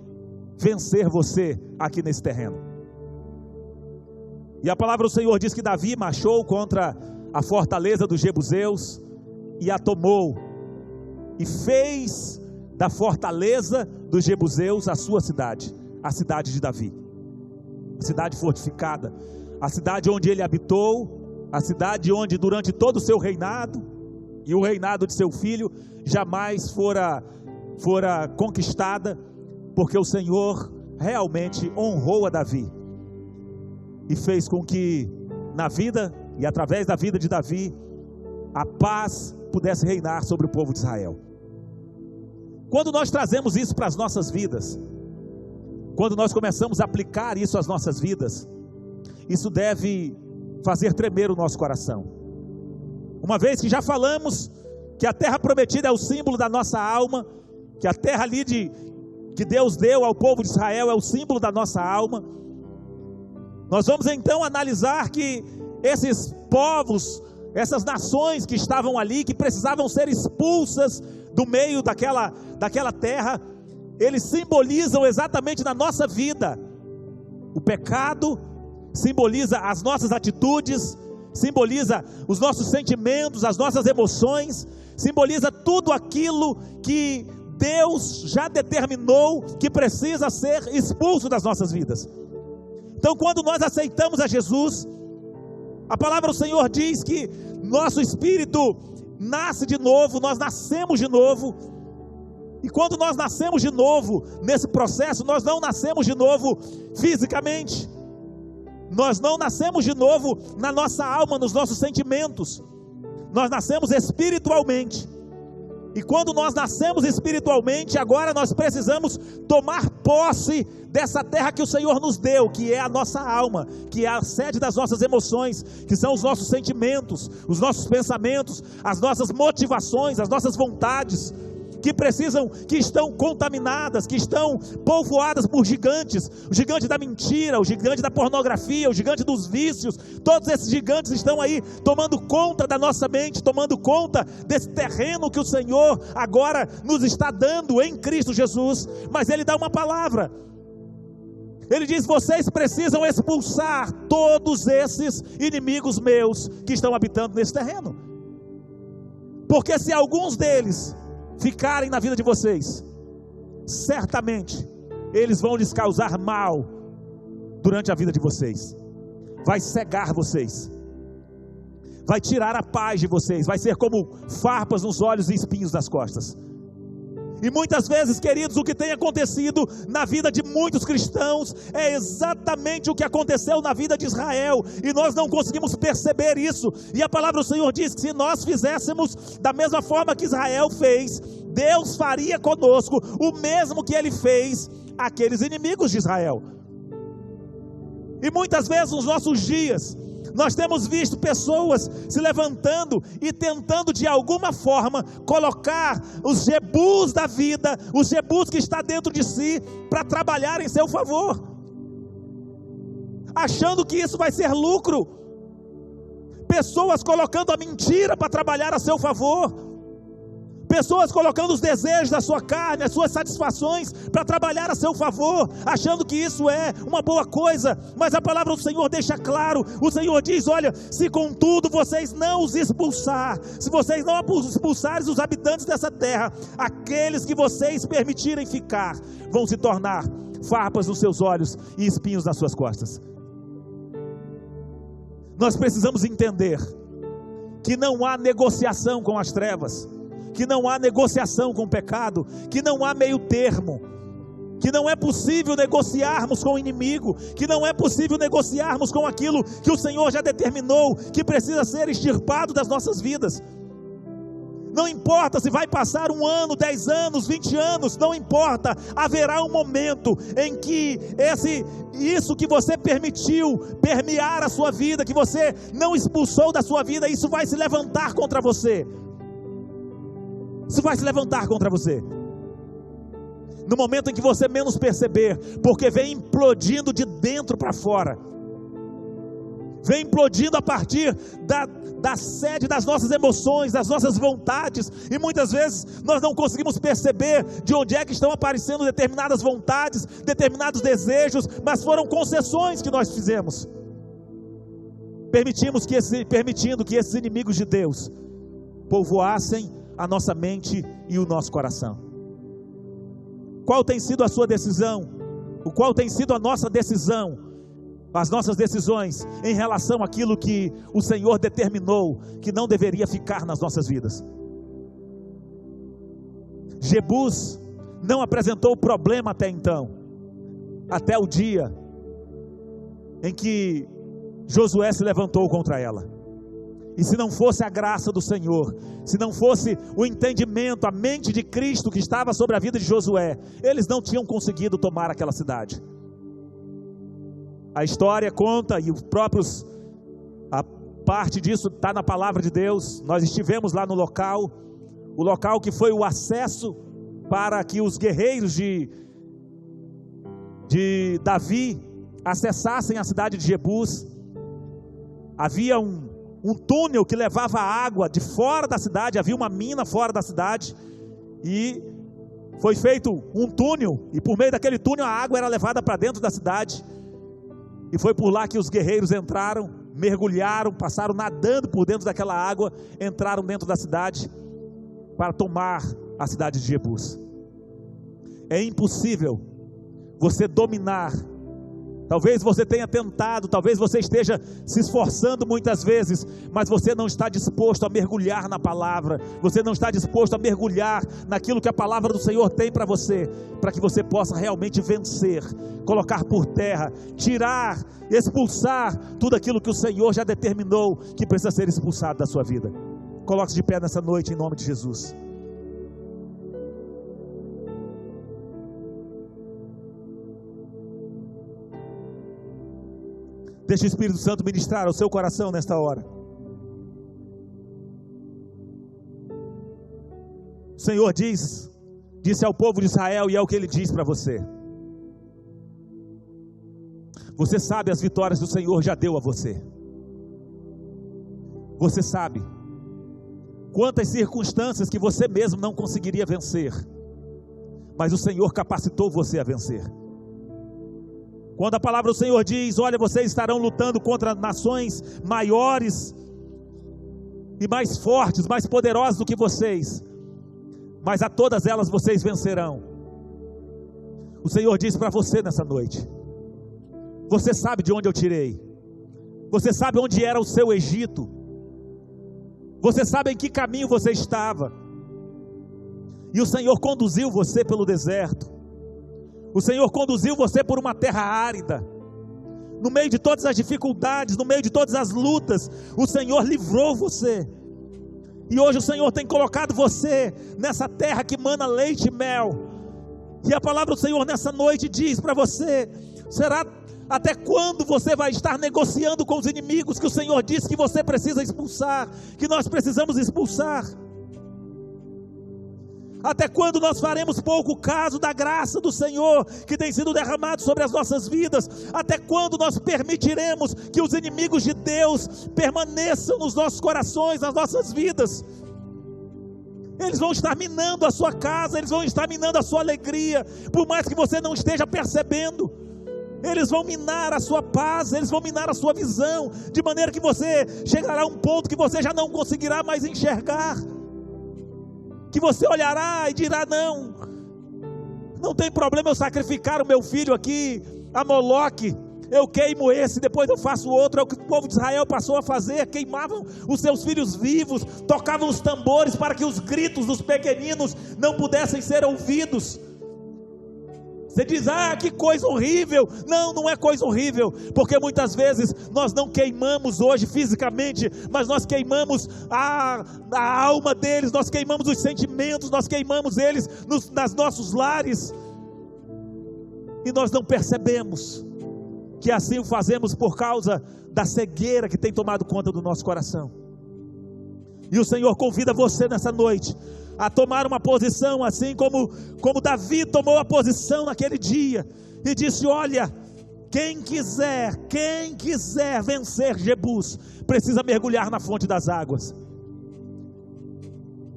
vencer você aqui nesse terreno. E a palavra do Senhor diz que Davi marchou contra a fortaleza dos jebuseus e a tomou, e fez da fortaleza dos jebuseus a sua cidade, a cidade de Davi, a cidade fortificada, a cidade onde ele habitou, a cidade onde durante todo o seu reinado e o reinado de seu filho jamais fora conquistada, porque o Senhor realmente honrou a Davi e fez com que na vida e através da vida de Davi a paz pudesse reinar sobre o povo de Israel. Quando nós trazemos isso para as nossas vidas, quando nós começamos a aplicar isso às nossas vidas, isso deve fazer tremer o nosso coração. Uma vez que já falamos que a terra prometida é o símbolo da nossa alma, que a terra ali que Deus deu ao povo de Israel é o símbolo da nossa alma, nós vamos então analisar que esses povos, essas nações que estavam ali, que precisavam ser expulsas do meio daquela terra, eles simbolizam exatamente na nossa vida. O pecado simboliza as nossas atitudes, simboliza os nossos sentimentos, as nossas emoções, simboliza tudo aquilo que Deus já determinou que precisa ser expulso das nossas vidas. Então, quando nós aceitamos a Jesus, a palavra do Senhor diz que nosso espírito nasce de novo, nós nascemos de novo. E quando nós nascemos de novo, nesse processo, nós não nascemos de novo fisicamente, nós não nascemos de novo na nossa alma, nos nossos sentimentos, nós nascemos espiritualmente. E quando nós nascemos espiritualmente, agora nós precisamos tomar posse dessa terra que o Senhor nos deu, que é a nossa alma, que é a sede das nossas emoções, que são os nossos sentimentos, os nossos pensamentos, as nossas motivações, as nossas vontades, que estão contaminadas, que estão povoadas por gigantes, o gigante da mentira, o gigante da pornografia, o gigante dos vícios. Todos esses gigantes estão aí tomando conta da nossa mente, tomando conta desse terreno que o Senhor agora nos está dando em Cristo Jesus. Mas Ele dá uma palavra, Ele diz: vocês precisam expulsar todos esses inimigos meus que estão habitando nesse terreno, porque se alguns deles ficarem na vida de vocês, certamente eles vão lhes causar mal durante a vida de vocês, vai cegar vocês, vai tirar a paz de vocês, vai ser como farpas nos olhos e espinhos nas costas. E muitas vezes, queridos, o que tem acontecido na vida de muitos cristãos é exatamente o que aconteceu na vida de Israel, e nós não conseguimos perceber isso. E a palavra do Senhor diz que se nós fizéssemos da mesma forma que Israel fez, Deus faria conosco o mesmo que Ele fez àqueles inimigos de Israel. E muitas vezes nos nossos dias, nós temos visto pessoas se levantando e tentando de alguma forma colocar os jebus da vida, os jebus que está dentro de si, para trabalhar em seu favor, achando que isso vai ser lucro. Pessoas colocando a mentira para trabalhar a seu favor, pessoas colocando os desejos da sua carne, as suas satisfações para trabalhar a seu favor, achando que isso é uma boa coisa. Mas a palavra do Senhor deixa claro, o Senhor diz: olha, se contudo vocês não os expulsar, se vocês não expulsarem os habitantes dessa terra, aqueles que vocês permitirem ficar, vão se tornar farpas nos seus olhos e espinhos nas suas costas. Nós precisamos entender que não há negociação com as trevas, que não há negociação com o pecado, que não há meio termo, que não é possível negociarmos com o inimigo, que não é possível negociarmos com aquilo que o Senhor já determinou que precisa ser extirpado das nossas vidas. Não importa se vai passar 1 ano, 10 anos, 20 anos, não importa, haverá um momento em que isso que você permitiu permear a sua vida, que você não expulsou da sua vida, isso vai se levantar contra você. Isso vai se levantar contra você, no momento em que você menos perceber, porque vem implodindo de dentro para fora, vem implodindo a partir da sede das nossas emoções, das nossas vontades, e muitas vezes nós não conseguimos perceber de onde é que estão aparecendo determinadas vontades, determinados desejos, mas foram concessões que nós fizemos, permitindo que esses inimigos de Deus povoassem a nossa mente e o nosso coração. Qual tem sido a sua decisão? Qual tem sido a nossa decisão? As nossas decisões em relação àquilo que o Senhor determinou que não deveria ficar nas nossas vidas. Jebus não apresentou problema até então, até o dia em que Josué se levantou contra ela. E se não fosse a graça do Senhor, se não fosse o entendimento, a mente de Cristo que estava sobre a vida de Josué, eles não tinham conseguido tomar aquela cidade. A história conta, e a parte disso está na palavra de Deus. Nós estivemos lá no local, o local que foi o acesso para que os guerreiros de Davi acessassem a cidade de Jebus. Havia um túnel que levava água de fora da cidade, havia uma mina fora da cidade, e foi feito um túnel, e por meio daquele túnel a água era levada para dentro da cidade, e foi por lá que os guerreiros entraram, mergulharam, passaram nadando por dentro daquela água, entraram dentro da cidade, para tomar a cidade de Jebus. É impossível você dominar. Talvez você tenha tentado, talvez você esteja se esforçando muitas vezes, mas você não está disposto a mergulhar na palavra, você não está disposto a mergulhar naquilo que a palavra do Senhor tem para você, para que você possa realmente vencer, colocar por terra, tirar, expulsar tudo aquilo que o Senhor já determinou que precisa ser expulsado da sua vida. Coloque-se de pé nessa noite em nome de Jesus. Deixe o Espírito Santo ministrar ao seu coração nesta hora. O Senhor disse ao povo de Israel, e é o que Ele diz para você. Você sabe as vitórias que o Senhor já deu a você. Você sabe quantas circunstâncias que você mesmo não conseguiria vencer, mas o Senhor capacitou você a vencer. Quando a palavra do Senhor diz: olha, vocês estarão lutando contra nações maiores e mais fortes, mais poderosas do que vocês, mas a todas elas vocês vencerão. O Senhor diz para você nessa noite: você sabe de onde eu tirei, você sabe onde era o seu Egito, você sabe em que caminho você estava, e o Senhor conduziu você pelo deserto. O Senhor conduziu você por uma terra árida. No meio de todas as dificuldades, no meio de todas as lutas, o Senhor livrou você. E hoje o Senhor tem colocado você nessa terra que mana leite e mel. E a palavra do Senhor nessa noite diz para você: será até quando você vai estar negociando com os inimigos que o Senhor disse que você precisa expulsar, que nós precisamos expulsar? Até quando nós faremos pouco caso da graça do Senhor que tem sido derramado sobre as nossas vidas? Até quando nós permitiremos que os inimigos de Deus permaneçam nos nossos corações, nas nossas vidas? Eles vão estar minando a sua casa, eles vão estar minando a sua alegria, por mais que você não esteja percebendo. Eles vão minar a sua paz, eles vão minar a sua visão, de maneira que você chegará a um ponto que você já não conseguirá mais enxergar, que você olhará e dirá: não tem problema eu sacrificar o meu filho aqui a Moloque, eu queimo esse, depois eu faço outro. É o que o povo de Israel passou a fazer: queimavam os seus filhos vivos, tocavam os tambores para que os gritos dos pequeninos não pudessem ser ouvidos. Você diz: que coisa horrível. Não é coisa horrível, porque muitas vezes nós não queimamos hoje fisicamente, mas nós queimamos a alma deles, nós queimamos os sentimentos, nós queimamos eles nos nossos lares, e nós não percebemos que assim o fazemos por causa da cegueira que tem tomado conta do nosso coração. E o Senhor convida você nessa noite a tomar uma posição, assim como Davi tomou a posição naquele dia, e disse: olha, Quem quiser vencer Jebus, precisa mergulhar na fonte das águas.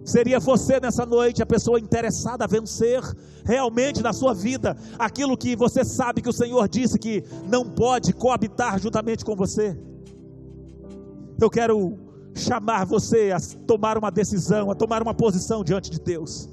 Seria você nessa noite a pessoa interessada a vencer realmente na sua vida aquilo que você sabe que o Senhor disse que não pode coabitar juntamente com você? Eu quero chamar você a tomar uma decisão, a tomar uma posição diante de Deus.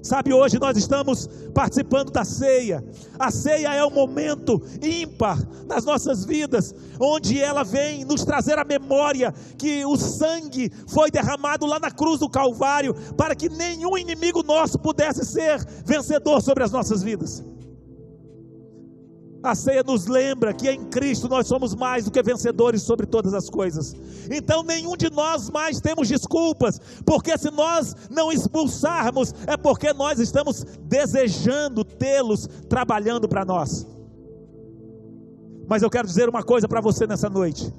Sabe, hoje nós estamos participando da ceia. A ceia é um momento ímpar nas nossas vidas, onde ela vem nos trazer a memória que o sangue foi derramado lá na cruz do Calvário, para que nenhum inimigo nosso pudesse ser vencedor sobre as nossas vidas. A ceia nos lembra que em Cristo nós somos mais do que vencedores sobre todas as coisas. Então nenhum de nós mais temos desculpas, porque se nós não expulsarmos, é porque nós estamos desejando tê-los trabalhando para nós. Mas eu quero dizer uma coisa para você nessa noite.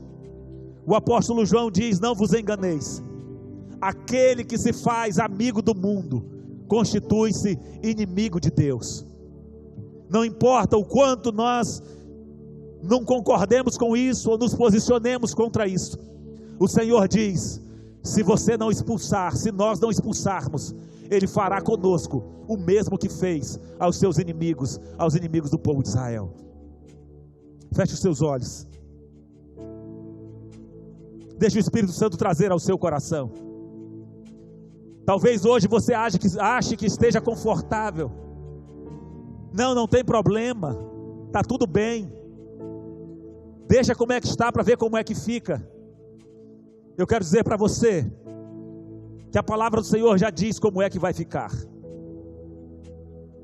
O apóstolo João diz: não vos enganeis, aquele que se faz amigo do mundo, constitui-se inimigo de Deus. Não importa o quanto nós não concordemos com isso, ou nos posicionemos contra isso, o Senhor diz: se você não expulsar, se nós não expulsarmos, Ele fará conosco o mesmo que fez aos seus inimigos, aos inimigos do povo de Israel. Feche os seus olhos, deixe o Espírito Santo trazer ao seu coração. Talvez hoje você ache que esteja confortável. Não tem problema, está tudo bem, deixa como é que está para ver como é que fica. Eu quero dizer para você, que a palavra do Senhor já diz como é que vai ficar.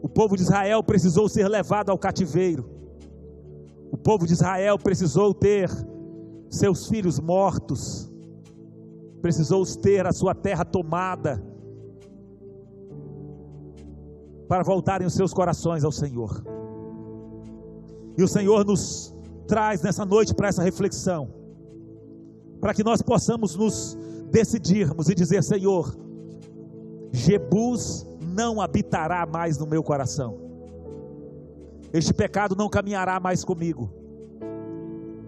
O povo de Israel precisou ser levado ao cativeiro, o povo de Israel precisou ter seus filhos mortos, precisou ter a sua terra tomada, para voltarem os seus corações ao Senhor. E o Senhor nos traz nessa noite para essa reflexão, para que nós possamos nos decidirmos e dizer: Senhor, Jebus não habitará mais no meu coração, este pecado não caminhará mais comigo,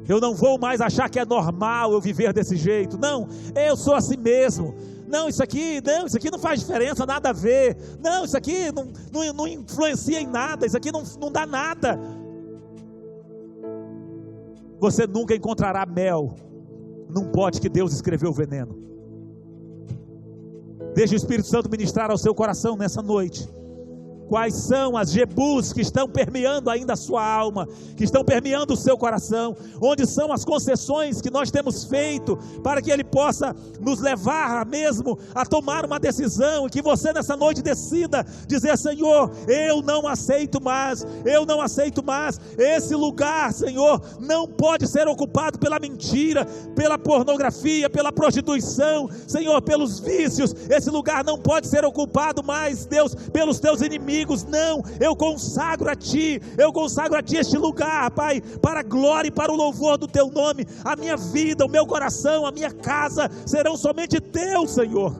eu não vou mais achar que é normal eu viver desse jeito. Não, eu sou assim mesmo. Não, isso aqui não faz diferença, nada a ver. Não, isso aqui não influencia em nada, isso aqui não dá nada. Você nunca encontrará mel num pote que Deus escreveu veneno. Deixe o Espírito Santo ministrar ao seu coração nessa noite. Quais são as Jebus que estão permeando ainda a sua alma, que estão permeando o seu coração? Onde são as concessões que nós temos feito para que Ele possa nos levar mesmo a tomar uma decisão, e que você nessa noite decida dizer: Senhor, eu não aceito mais, esse lugar, Senhor, não pode ser ocupado pela mentira, pela pornografia, pela prostituição, Senhor, pelos vícios. Esse lugar não pode ser ocupado mais, Deus, pelos teus inimigos. Não, eu consagro a Ti este lugar, Pai, para a glória e para o louvor do Teu nome. A minha vida, o meu coração, a minha casa serão somente Teus, Senhor.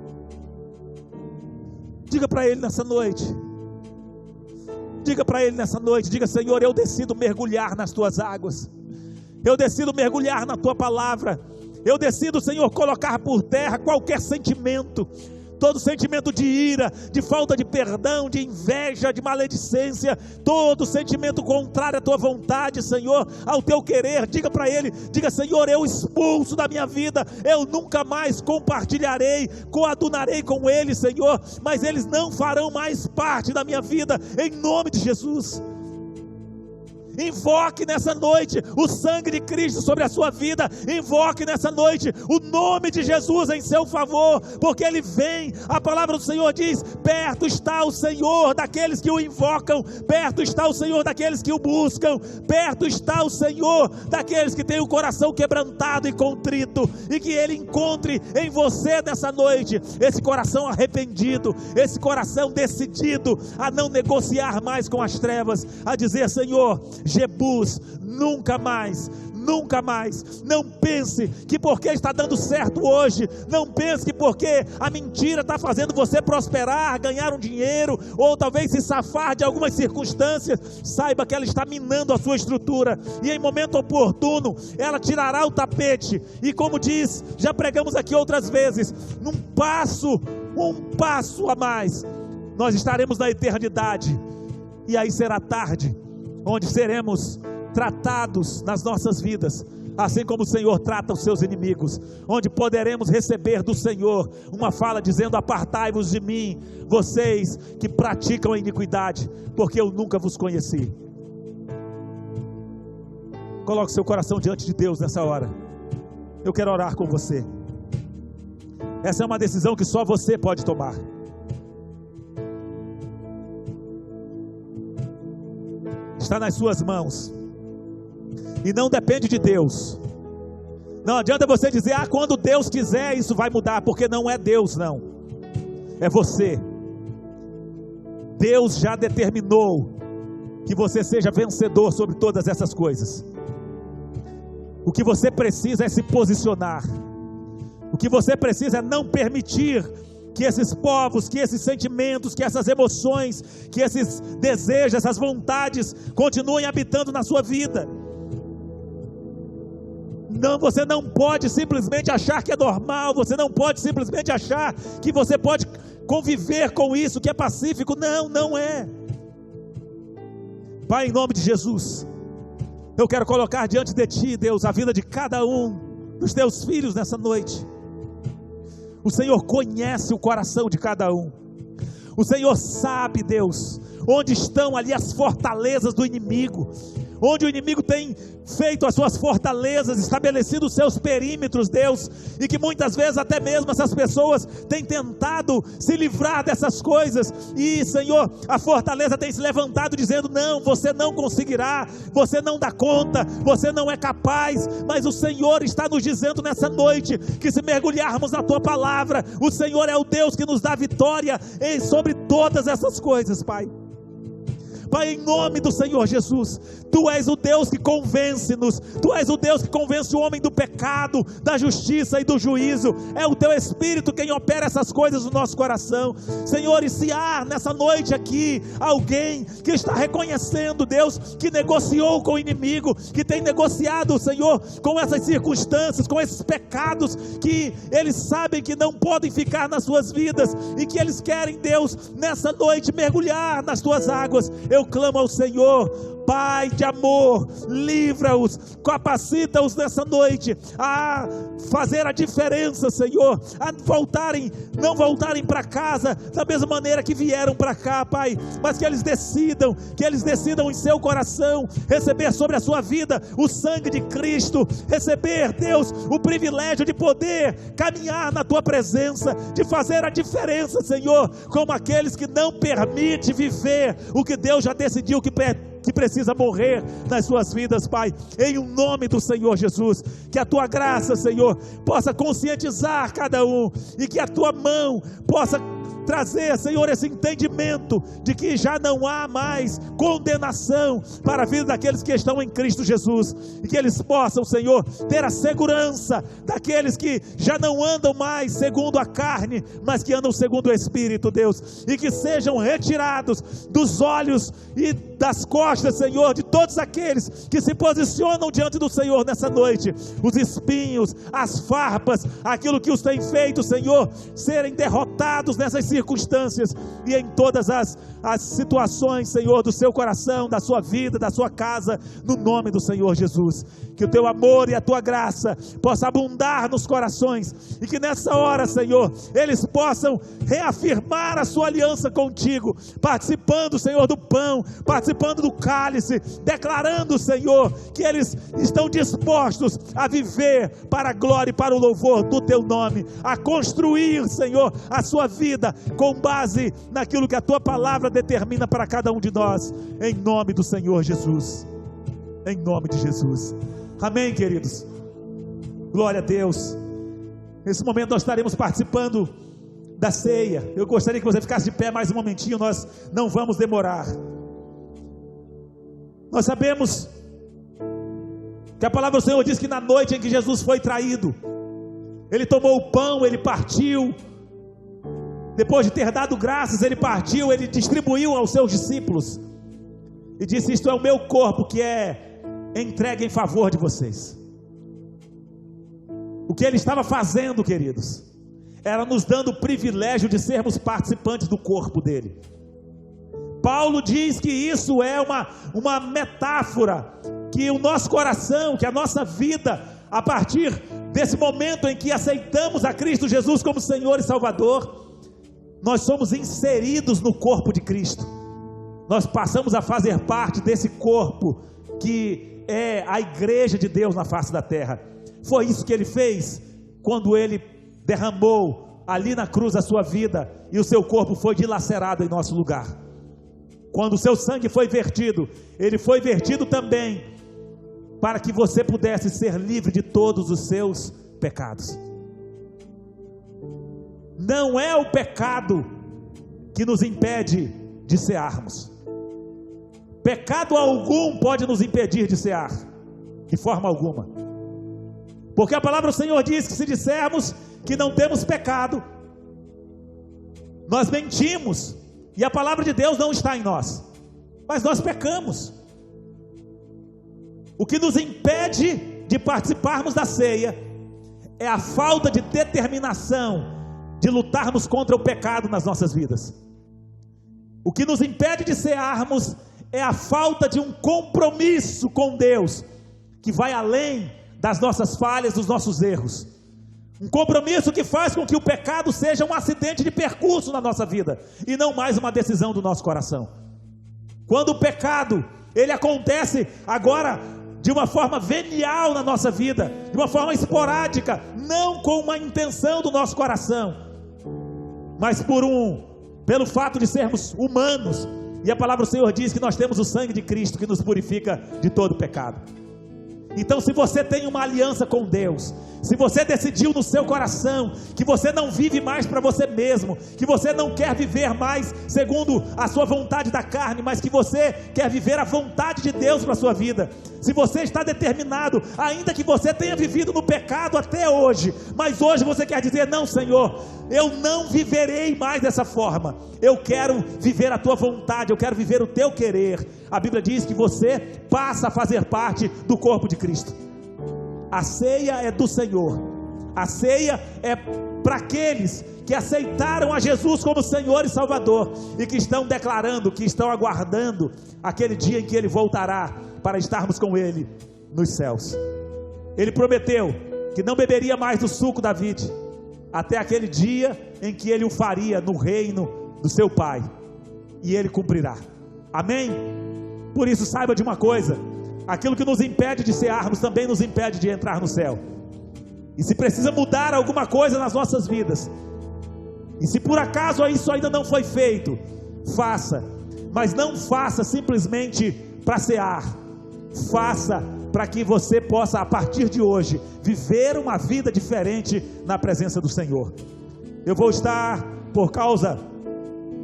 Diga para Ele nessa noite, diga: Senhor, eu decido mergulhar nas Tuas águas, eu decido mergulhar na Tua palavra, eu decido, Senhor, colocar por terra qualquer sentimento, todo sentimento de ira, de falta de perdão, de inveja, de maledicência, todo sentimento contrário à Tua vontade, Senhor, ao Teu querer. Diga para Ele, diga: Senhor, eu expulso da minha vida, eu nunca mais compartilharei, coadunarei com eles, Senhor, mas eles não farão mais parte da minha vida, em nome de Jesus. Invoque nessa noite o sangue de Cristo sobre a sua vida. Invoque nessa noite o nome de Jesus em seu favor, porque Ele vem. A palavra do Senhor diz: perto está o Senhor daqueles que o invocam, perto está o Senhor daqueles que o buscam, perto está o Senhor daqueles que têm o coração quebrantado e contrito, e que Ele encontre em você nessa noite esse coração arrependido, esse coração decidido a não negociar mais com as trevas, a dizer: Senhor, Jebus, nunca mais. Nunca mais. Não pense que porque está dando certo hoje, não pense que porque a mentira está fazendo você prosperar, ganhar um dinheiro, ou talvez se safar de algumas circunstâncias, saiba que ela está minando a sua estrutura, e em momento oportuno, ela tirará o tapete, e como diz, já pregamos aqui outras vezes, um passo a mais, nós estaremos na eternidade, e aí será tarde, onde seremos tratados nas nossas vidas, assim como o Senhor trata os seus inimigos, onde poderemos receber do Senhor uma fala dizendo: apartai-vos de mim, vocês que praticam a iniquidade, porque eu nunca vos conheci. Coloque seu coração diante de Deus nessa hora. Eu quero orar com você. Essa é uma decisão que só você pode tomar. Está nas suas mãos. E não depende de Deus. Não adianta você dizer: quando Deus quiser isso vai mudar, porque não é Deus, não. É você. Deus já determinou que você seja vencedor sobre todas essas coisas. O que você precisa é se posicionar. O que você precisa é não permitir que esses povos, que esses sentimentos, que essas emoções, que esses desejos, essas vontades continuem habitando na sua vida. Não, você não pode simplesmente achar que é normal, você não pode simplesmente achar que você pode conviver com isso, que é pacífico. Não, não é. Pai, em nome de Jesus, eu quero colocar diante de Ti, Deus, a vida de cada um dos Teus filhos nessa noite. O Senhor conhece o coração de cada um. O Senhor sabe, Deus, onde estão ali as fortalezas do inimigo, onde o inimigo tem feito as suas fortalezas, estabelecido os seus perímetros, Deus, e que muitas vezes até mesmo essas pessoas têm tentado se livrar dessas coisas, e Senhor, a fortaleza tem se levantado dizendo: não, você não conseguirá, você não dá conta, você não é capaz. Mas o Senhor está nos dizendo nessa noite, que se mergulharmos na Tua palavra, o Senhor é o Deus que nos dá vitória sobre todas essas coisas, Pai. Pai, em nome do Senhor Jesus, Tu és o Deus que convence-nos, Tu és o Deus que convence o homem do pecado, da justiça e do juízo. É o Teu Espírito quem opera essas coisas no nosso coração, Senhor. E se há nessa noite aqui alguém que está reconhecendo, Deus, que negociou com o inimigo, que tem negociado, Senhor, com essas circunstâncias, com esses pecados, que eles sabem que não podem ficar nas suas vidas, e que eles querem, Deus, nessa noite mergulhar nas Tuas águas, eu clamo ao Senhor, Pai de amor, livra-os, capacita-os nessa noite a fazer a diferença, Senhor, a não voltarem para casa da mesma maneira que vieram para cá, Pai, mas que eles decidam em seu coração receber sobre a sua vida o sangue de Cristo, receber, Deus, o privilégio de poder caminhar na Tua presença, de fazer a diferença, Senhor, como aqueles que não permitem viver o que Deus já decidiu que precisa morrer nas suas vidas, Pai, em o nome do Senhor Jesus. Que a Tua graça, Senhor, possa conscientizar cada um, e que a Tua mão possa trazer, Senhor, esse entendimento de que já não há mais condenação para a vida daqueles que estão em Cristo Jesus, e que eles possam, Senhor, ter a segurança daqueles que já não andam mais segundo a carne, mas que andam segundo o Espírito, Deus, e que sejam retirados dos olhos e das costas, Senhor, de todos aqueles que se posicionam diante do Senhor nessa noite, os espinhos, as farpas, aquilo que os tem feito, Senhor, serem derrotados nessas circunstâncias e em todas as situações, Senhor, do seu coração, da sua vida, da sua casa, no nome do Senhor Jesus. Que o Teu amor e a Tua graça possa abundar nos corações, e que nessa hora, Senhor, eles possam reafirmar a sua aliança contigo, participando, Senhor, do pão, participando do cálice, declarando, Senhor, que eles estão dispostos a viver para a glória e para o louvor do Teu nome, a construir, Senhor, a sua vida com base naquilo que a Tua palavra determina para cada um de nós, em nome do Senhor Jesus, em nome de Jesus. Amém, queridos. Glória a Deus. Nesse momento nós estaremos participando da ceia. Eu gostaria que você ficasse de pé mais um momentinho, nós não vamos demorar. Nós sabemos que a palavra do Senhor diz que na noite em que Jesus foi traído, Ele tomou o pão, Ele partiu, depois de ter dado graças, Ele partiu, Ele distribuiu aos seus discípulos, e disse: isto é o meu corpo que é entregue em favor de vocês. O que Ele estava fazendo, queridos, era nos dando o privilégio de sermos participantes do corpo dEle. Paulo diz que isso é uma metáfora, que o nosso coração, que a nossa vida, a partir desse momento em que aceitamos a Cristo Jesus como Senhor e Salvador, nós somos inseridos no corpo de Cristo. Nós passamos a fazer parte desse corpo que é a igreja de Deus na face da terra. Foi isso que Ele fez quando Ele derramou ali na cruz a sua vida e o seu corpo foi dilacerado em nosso lugar. Quando o seu sangue foi vertido, ele foi vertido também para que você pudesse ser livre de todos os seus pecados. Não é o pecado que nos impede de cearmos. Pecado algum pode nos impedir de cear, de forma alguma. Porque a palavra do Senhor diz que se dissermos que não temos pecado, nós mentimos, e a palavra de Deus não está em nós, mas nós pecamos. O que nos impede de participarmos da ceia é a falta de determinação de lutarmos contra o pecado nas nossas vidas. O que nos impede de cearmos é a falta de um compromisso com Deus, que vai além das nossas falhas, dos nossos erros. Um compromisso que faz com que o pecado seja um acidente de percurso na nossa vida, e não mais uma decisão do nosso coração. Quando o pecado, ele acontece agora de uma forma venial na nossa vida, de uma forma esporádica, não com uma intenção do nosso coração, mas pelo fato de sermos humanos, e a palavra do Senhor diz que nós temos o sangue de Cristo que nos purifica de todo pecado. Então, se você tem uma aliança com Deus, se você decidiu no seu coração que você não vive mais para você mesmo, que você não quer viver mais segundo a sua vontade da carne, mas que você quer viver a vontade de Deus para a sua vida, se você está determinado, ainda que você tenha vivido no pecado até hoje, mas hoje você quer dizer: não, Senhor, eu não viverei mais dessa forma, eu quero viver a tua vontade, eu quero viver o teu querer. A Bíblia diz que você passa a fazer parte do corpo de Cristo. A ceia é do Senhor, a ceia é para aqueles que aceitaram a Jesus como Senhor e Salvador, e que estão declarando, que estão aguardando aquele dia em que Ele voltará, para estarmos com Ele nos céus. Ele prometeu que não beberia mais do suco da vide, até aquele dia em que Ele o faria no reino do seu Pai, e Ele cumprirá. Amém? Por isso, saiba de uma coisa: aquilo que nos impede de cearmos também nos impede de entrar no céu. E se precisa mudar alguma coisa nas nossas vidas, e se por acaso isso ainda não foi feito, faça. Mas não faça simplesmente para cear, faça para que você possa, a partir de hoje, viver uma vida diferente na presença do Senhor. Eu vou estar, por causa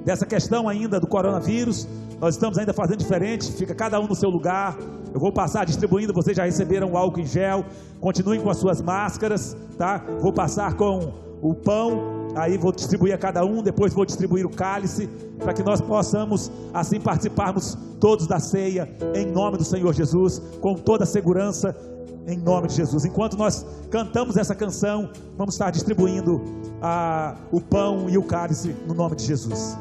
dessa questão ainda do coronavírus, nós estamos ainda fazendo diferente, fica cada um no seu lugar. Eu vou passar distribuindo, vocês já receberam o álcool em gel, continuem com as suas máscaras, tá? Vou passar com o pão, aí vou distribuir a cada um, depois vou distribuir o cálice, para que nós possamos assim participarmos todos da ceia, em nome do Senhor Jesus, com toda a segurança, em nome de Jesus. Enquanto nós cantamos essa canção, vamos estar distribuindo o pão e o cálice, no nome de Jesus.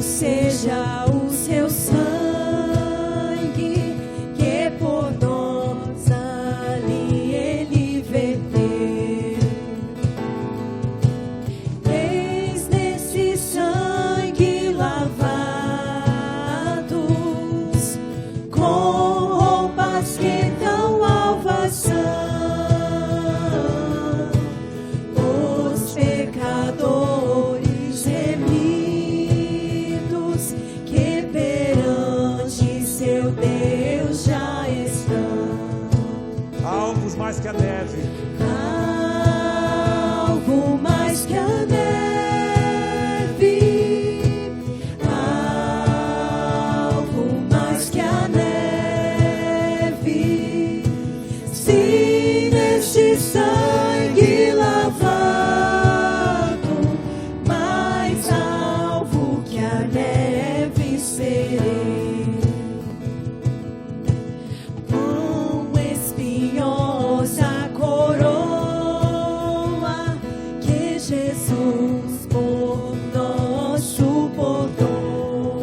Seja o seu que a neve. Algo mais que a neve. Algo mais que a neve. Se neste sangue lavado, mais alvo que a neve serei. Com espinhosa coroa que Jesus por nós suportou.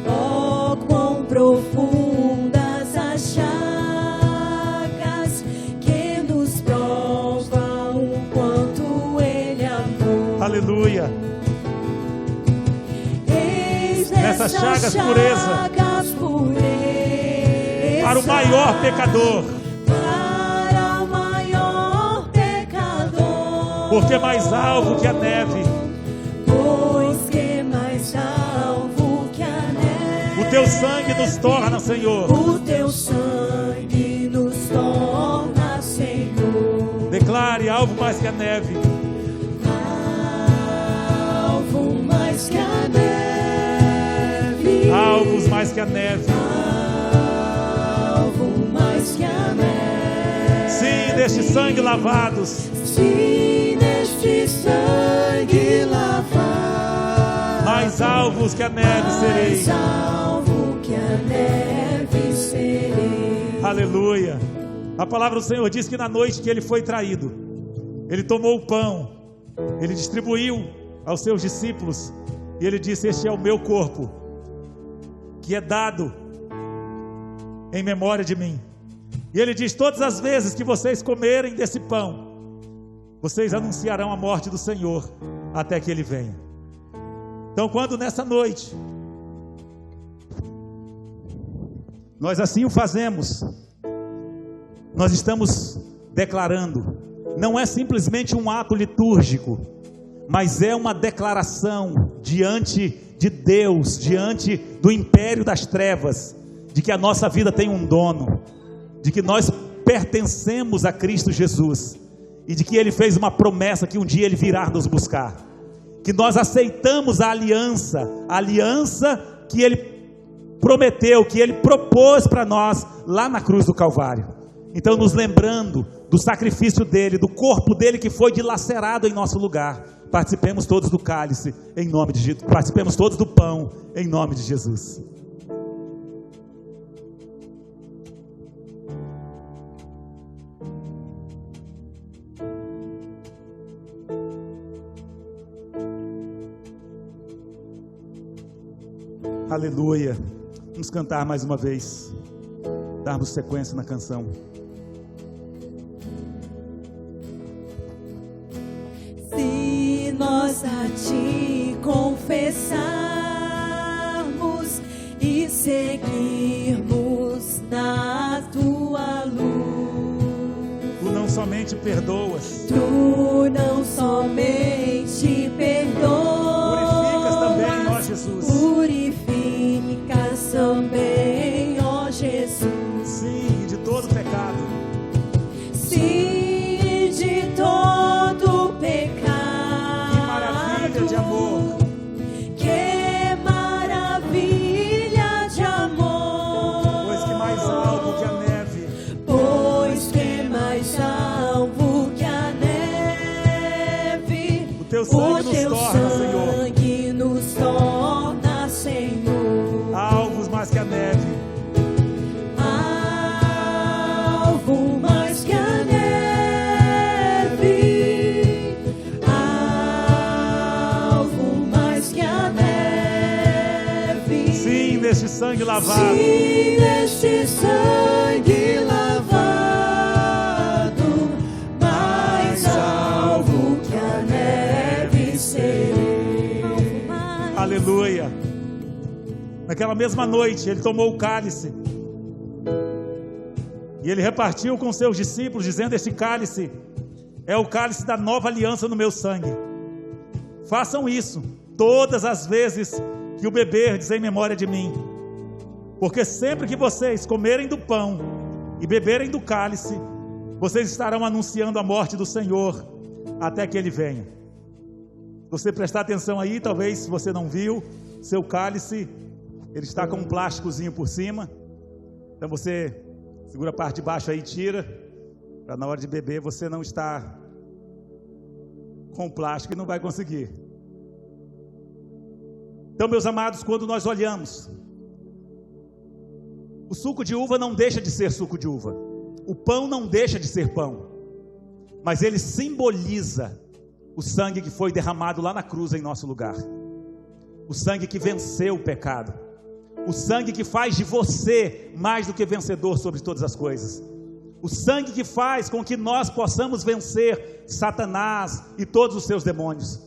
Oh, quão profundas as chagas que nos provam o quanto Ele amou. Aleluia. Eis Nessas chagas, pureza. Para o maior pecador. Para o maior pecador. Porque mais alvo que a neve. Pois que mais alvo que a neve. O teu sangue nos torna, Senhor. O teu sangue nos torna, Senhor. Declare: alvo mais que a neve. Alvo mais que a neve. Alvos mais que a neve. Alvo mais que a neve. Sim, deste sangue lavados. Se neste sangue lavado, Mais alvos que a neve serei. mais alvo que a neve serei. Aleluia. A palavra do Senhor diz que na noite que ele foi traído, ele tomou o pão, ele distribuiu aos seus discípulos e ele disse: este é o meu corpo, que é dado em memória de mim. E ele diz: todas as vezes que vocês comerem desse pão, vocês anunciarão a morte do Senhor até que ele venha. Então, quando nessa noite nós assim o fazemos, nós estamos declarando, não é simplesmente um ato litúrgico, mas é uma declaração diante de Deus, diante do império das trevas, de que a nossa vida tem um dono, de que nós pertencemos a Cristo Jesus, e de que Ele fez uma promessa que um dia Ele virá nos buscar, que nós aceitamos a aliança que Ele prometeu, que Ele propôs para nós lá na cruz do Calvário. Então, nos lembrando do sacrifício dele, do corpo dele que foi dilacerado em nosso lugar, participemos todos do cálice em nome de Jesus, participemos todos do pão em nome de Jesus. Aleluia. Vamos cantar mais uma vez, darmos sequência na canção. Se nós a ti confessarmos e seguirmos na tua luz, Tu não somente perdoas, tu não somente perdoas, purificas também, ó Jesus. Purificas também, ó Jesus. Sim, de todo pecado. Sim, de todo pecado. Que maravilha de amor. Que maravilha de amor. Pois que mais alvo que a neve. Pois que mais alvo que a neve. O teu sangue nos teu torna, Senhor. sangue nos torna, Senhor. Alvos mais que a neve. Alvo mais que a neve. Alvo mais que a neve. Sim, neste sangue lavado. Sim, neste sangue lavado, mais alvo que a neve serei. Aleluia. Naquela mesma noite, ele tomou o cálice e ele repartiu com seus discípulos, dizendo: este cálice é o cálice da nova aliança no meu sangue. Façam isso todas as vezes que o beberdes em memória de mim, porque sempre que vocês comerem do pão e beberem do cálice, vocês estarão anunciando a morte do Senhor até que Ele venha. Se você prestar atenção aí, talvez se você não viu, seu cálice, ele está com um plásticozinho por cima. Então você segura a parte de baixo aí e tira, para na hora de beber você não estar com plástico e não vai conseguir. Então, meus amados, quando nós olhamos, o suco de uva não deixa de ser suco de uva, o pão não deixa de ser pão, mas ele simboliza o sangue que foi derramado lá na cruz em nosso lugar, o sangue que venceu o pecado, o sangue que faz de você mais do que vencedor sobre todas as coisas, o sangue que faz com que nós possamos vencer Satanás e todos os seus demônios,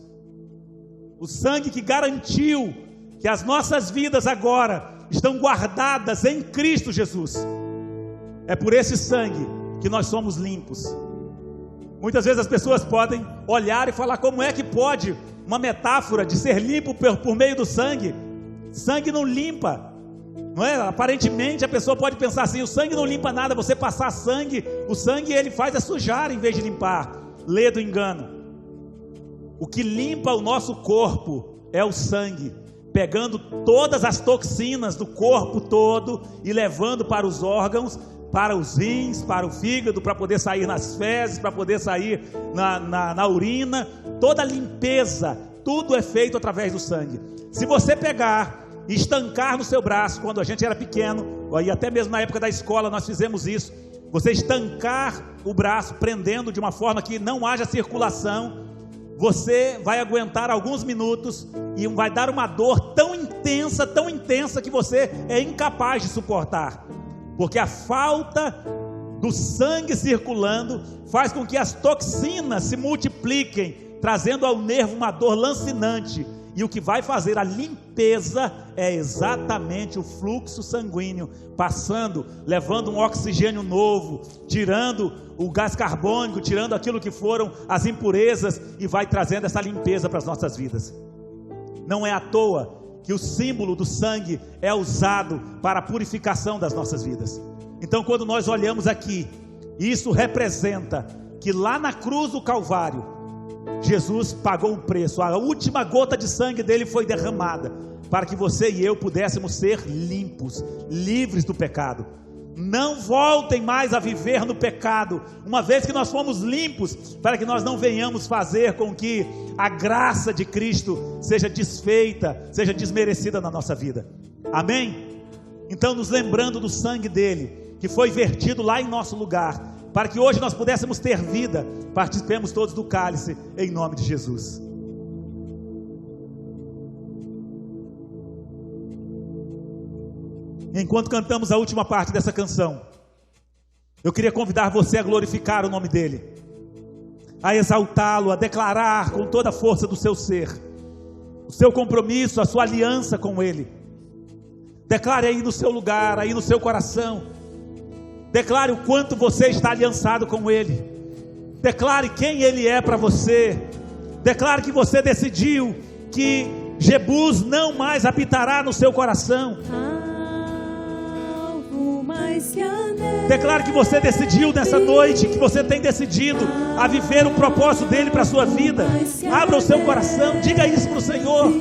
o sangue que garantiu que as nossas vidas agora estão guardadas em Cristo Jesus. É por esse sangue que nós somos limpos. Muitas vezes as pessoas podem olhar e falar: como é que pode uma metáfora de ser limpo por meio do sangue? Sangue não limpa, não é? Aparentemente a pessoa pode pensar assim: o sangue não limpa nada. Você passar sangue, o sangue ele faz a sujar em vez de limpar. Lê do engano. O que limpa o nosso corpo é o sangue, pegando todas as toxinas do corpo todo e levando para os órgãos, para os rins, para o fígado, para poder sair nas fezes, para poder sair na urina. Toda a limpeza, tudo é feito através do sangue. Se você pegar e estancar no seu braço, quando a gente era pequeno, e até mesmo na época da escola nós fizemos isso, você estancar o braço, prendendo de uma forma que não haja circulação, você vai aguentar alguns minutos e vai dar uma dor tão intensa que você é incapaz de suportar, porque a falta do sangue circulando faz com que as toxinas se multipliquem, trazendo ao nervo uma dor lancinante. E o que vai fazer a limpeza é exatamente o fluxo sanguíneo passando, levando um oxigênio novo, tirando o gás carbônico, tirando aquilo que foram as impurezas, e vai trazendo essa limpeza para as nossas vidas. Não é à toa que o símbolo do sangue é usado para a purificação das nossas vidas. Então, quando nós olhamos aqui, isso representa que lá na cruz do Calvário, Jesus pagou um preço, a última gota de sangue dele foi derramada, para que você e eu pudéssemos ser limpos, livres do pecado. Não voltem mais a viver no pecado, uma vez que nós fomos limpos, para que nós não venhamos fazer com que a graça de Cristo seja desfeita, seja desmerecida na nossa vida. Amém? Então, nos lembrando do sangue dele, que foi vertido lá em nosso lugar, para que hoje nós pudéssemos ter vida, participemos todos do cálice, em nome de Jesus. Enquanto cantamos a última parte dessa canção, eu queria convidar você a glorificar o nome dele, a exaltá-lo, a declarar com toda a força do seu ser, o seu compromisso, a sua aliança com ele. Declare aí no seu lugar, aí no seu coração. Declare o quanto você está aliançado com ele. Declare quem ele é para você. Declare que você decidiu que Jebus não mais habitará no seu coração. Declare que você decidiu nessa noite, que você tem decidido a viver o propósito dele para a sua vida. Abra o seu coração, diga isso para o Senhor.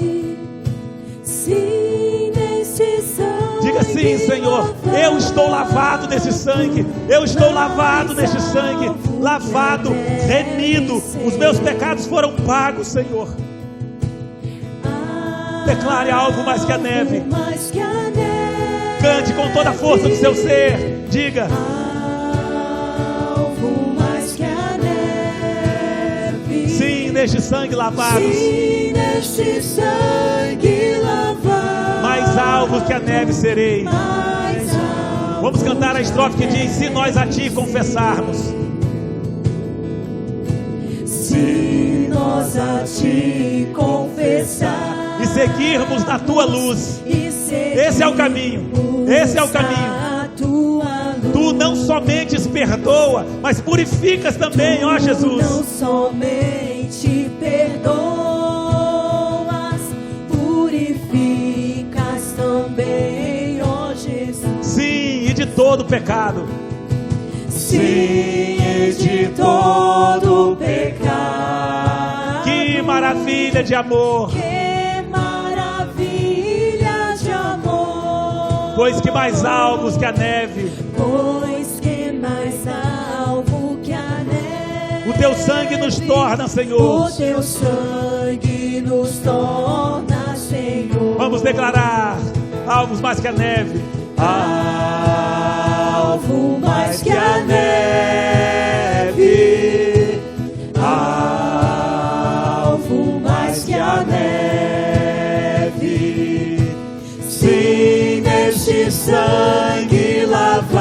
Diga sim, Senhor, eu estou lavado nesse sangue, eu estou lavado nesse sangue, lavado, remido, os meus pecados foram pagos, Senhor. Declare algo mais que a neve. Cante com toda a força do seu ser, diga: algo mais que a neve. Sim, neste sangue lavado. Sim, neste sangue lavado. Mais alvo que a neve serei. Vamos cantar a estrofe que diz: se nós a ti confessarmos. Se nós a ti confessarmos e seguirmos na tua luz, esse é o caminho, esse é o caminho. Tu não somente perdoa, mas purificas também, ó Jesus. Não somente perdoas, purificas também, ó Jesus. Sim, e de todo pecado. sim, de todo pecado. Que maravilha de amor! Que maravilha de amor! Pois que mais alvos que a neve, Pois que mais alvo que a neve, o teu sangue nos torna, Senhor. o teu sangue nos torna, Senhor. Vamos declarar: alvos mais que a neve. Alvo mais que a neve, alvo mais que a neve, sim, neste sangue lavados,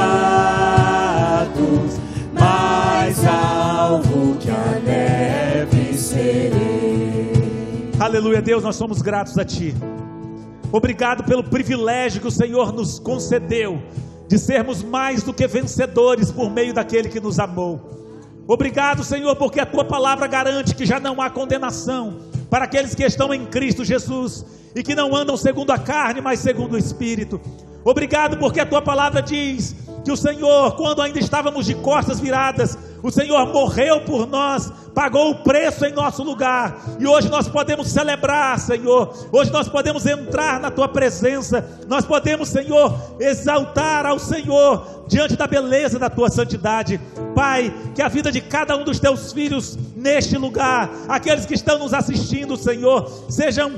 mais alvo que a neve serei. Aleluia, Deus, nós somos gratos a Ti. Obrigado pelo privilégio que o Senhor nos concedeu de sermos mais do que vencedores por meio daquele que nos amou. Obrigado, Senhor, porque a Tua palavra garante que já não há condenação para aqueles que estão em Cristo Jesus e que não andam segundo a carne, mas segundo o Espírito. Obrigado porque a Tua palavra diz que o Senhor, quando ainda estávamos de costas viradas, o Senhor morreu por nós, pagou o preço em nosso lugar, e hoje nós podemos celebrar, Senhor. Hoje nós podemos entrar na Tua presença, nós podemos, Senhor, exaltar ao Senhor diante da beleza da Tua santidade. Pai, que a vida de cada um dos Teus filhos neste lugar, aqueles que estão nos assistindo, Senhor, sejam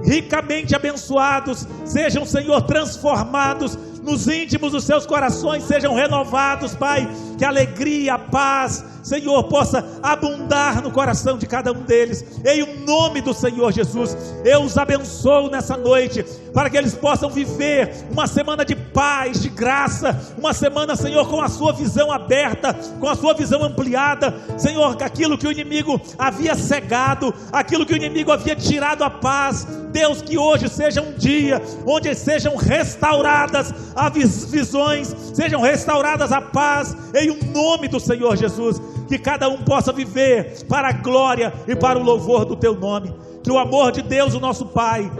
ricamente abençoados, sejam, Senhor, transformados nos íntimos dos seus corações, sejam renovados, Pai, que a alegria, a paz, Senhor, possa abundar no coração de cada um deles, em o nome do Senhor Jesus. Eu os abençoo nessa noite, para que eles possam viver uma semana de paz, de graça, uma semana, Senhor, com a sua visão aberta, com a sua visão ampliada, Senhor, aquilo que o inimigo havia cegado, aquilo que o inimigo havia tirado a paz, Deus, que hoje seja um dia onde sejam restauradas as visões, sejam restauradas a paz, em o nome do Senhor Jesus. Que cada um possa viver para a glória e para o louvor do Teu nome. Que o amor de Deus, o nosso Pai,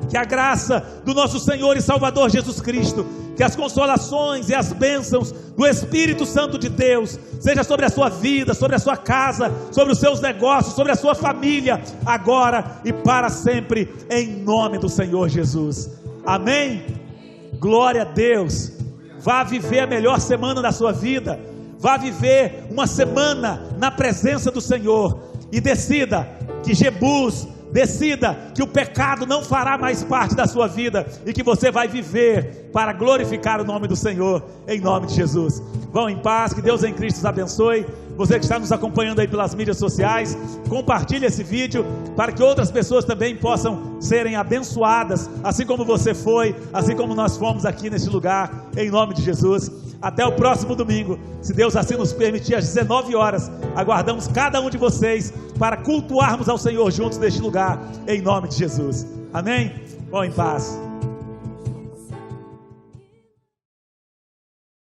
que a graça do nosso Senhor e Salvador Jesus Cristo, que as consolações e as bênçãos do Espírito Santo de Deus seja sobre a sua vida, sobre a sua casa, sobre os seus negócios, sobre a sua família, agora e para sempre, em nome do Senhor Jesus. Amém? Glória a Deus. Vá viver a melhor semana da sua vida, vá viver uma semana na presença do Senhor, e decida que Jebus, decida que o pecado não fará mais parte da sua vida, e que você vai viver para glorificar o nome do Senhor, em nome de Jesus. Vão em paz, que Deus em Cristo os abençoe. Você que está nos acompanhando aí pelas mídias sociais, compartilhe esse vídeo, para que outras pessoas também possam serem abençoadas, assim como você foi, assim como nós fomos aqui neste lugar, em nome de Jesus. Até o próximo domingo, se Deus assim nos permitir, às 19 horas, aguardamos cada um de vocês, para cultuarmos ao Senhor juntos neste lugar, em nome de Jesus. Amém? Vão em paz.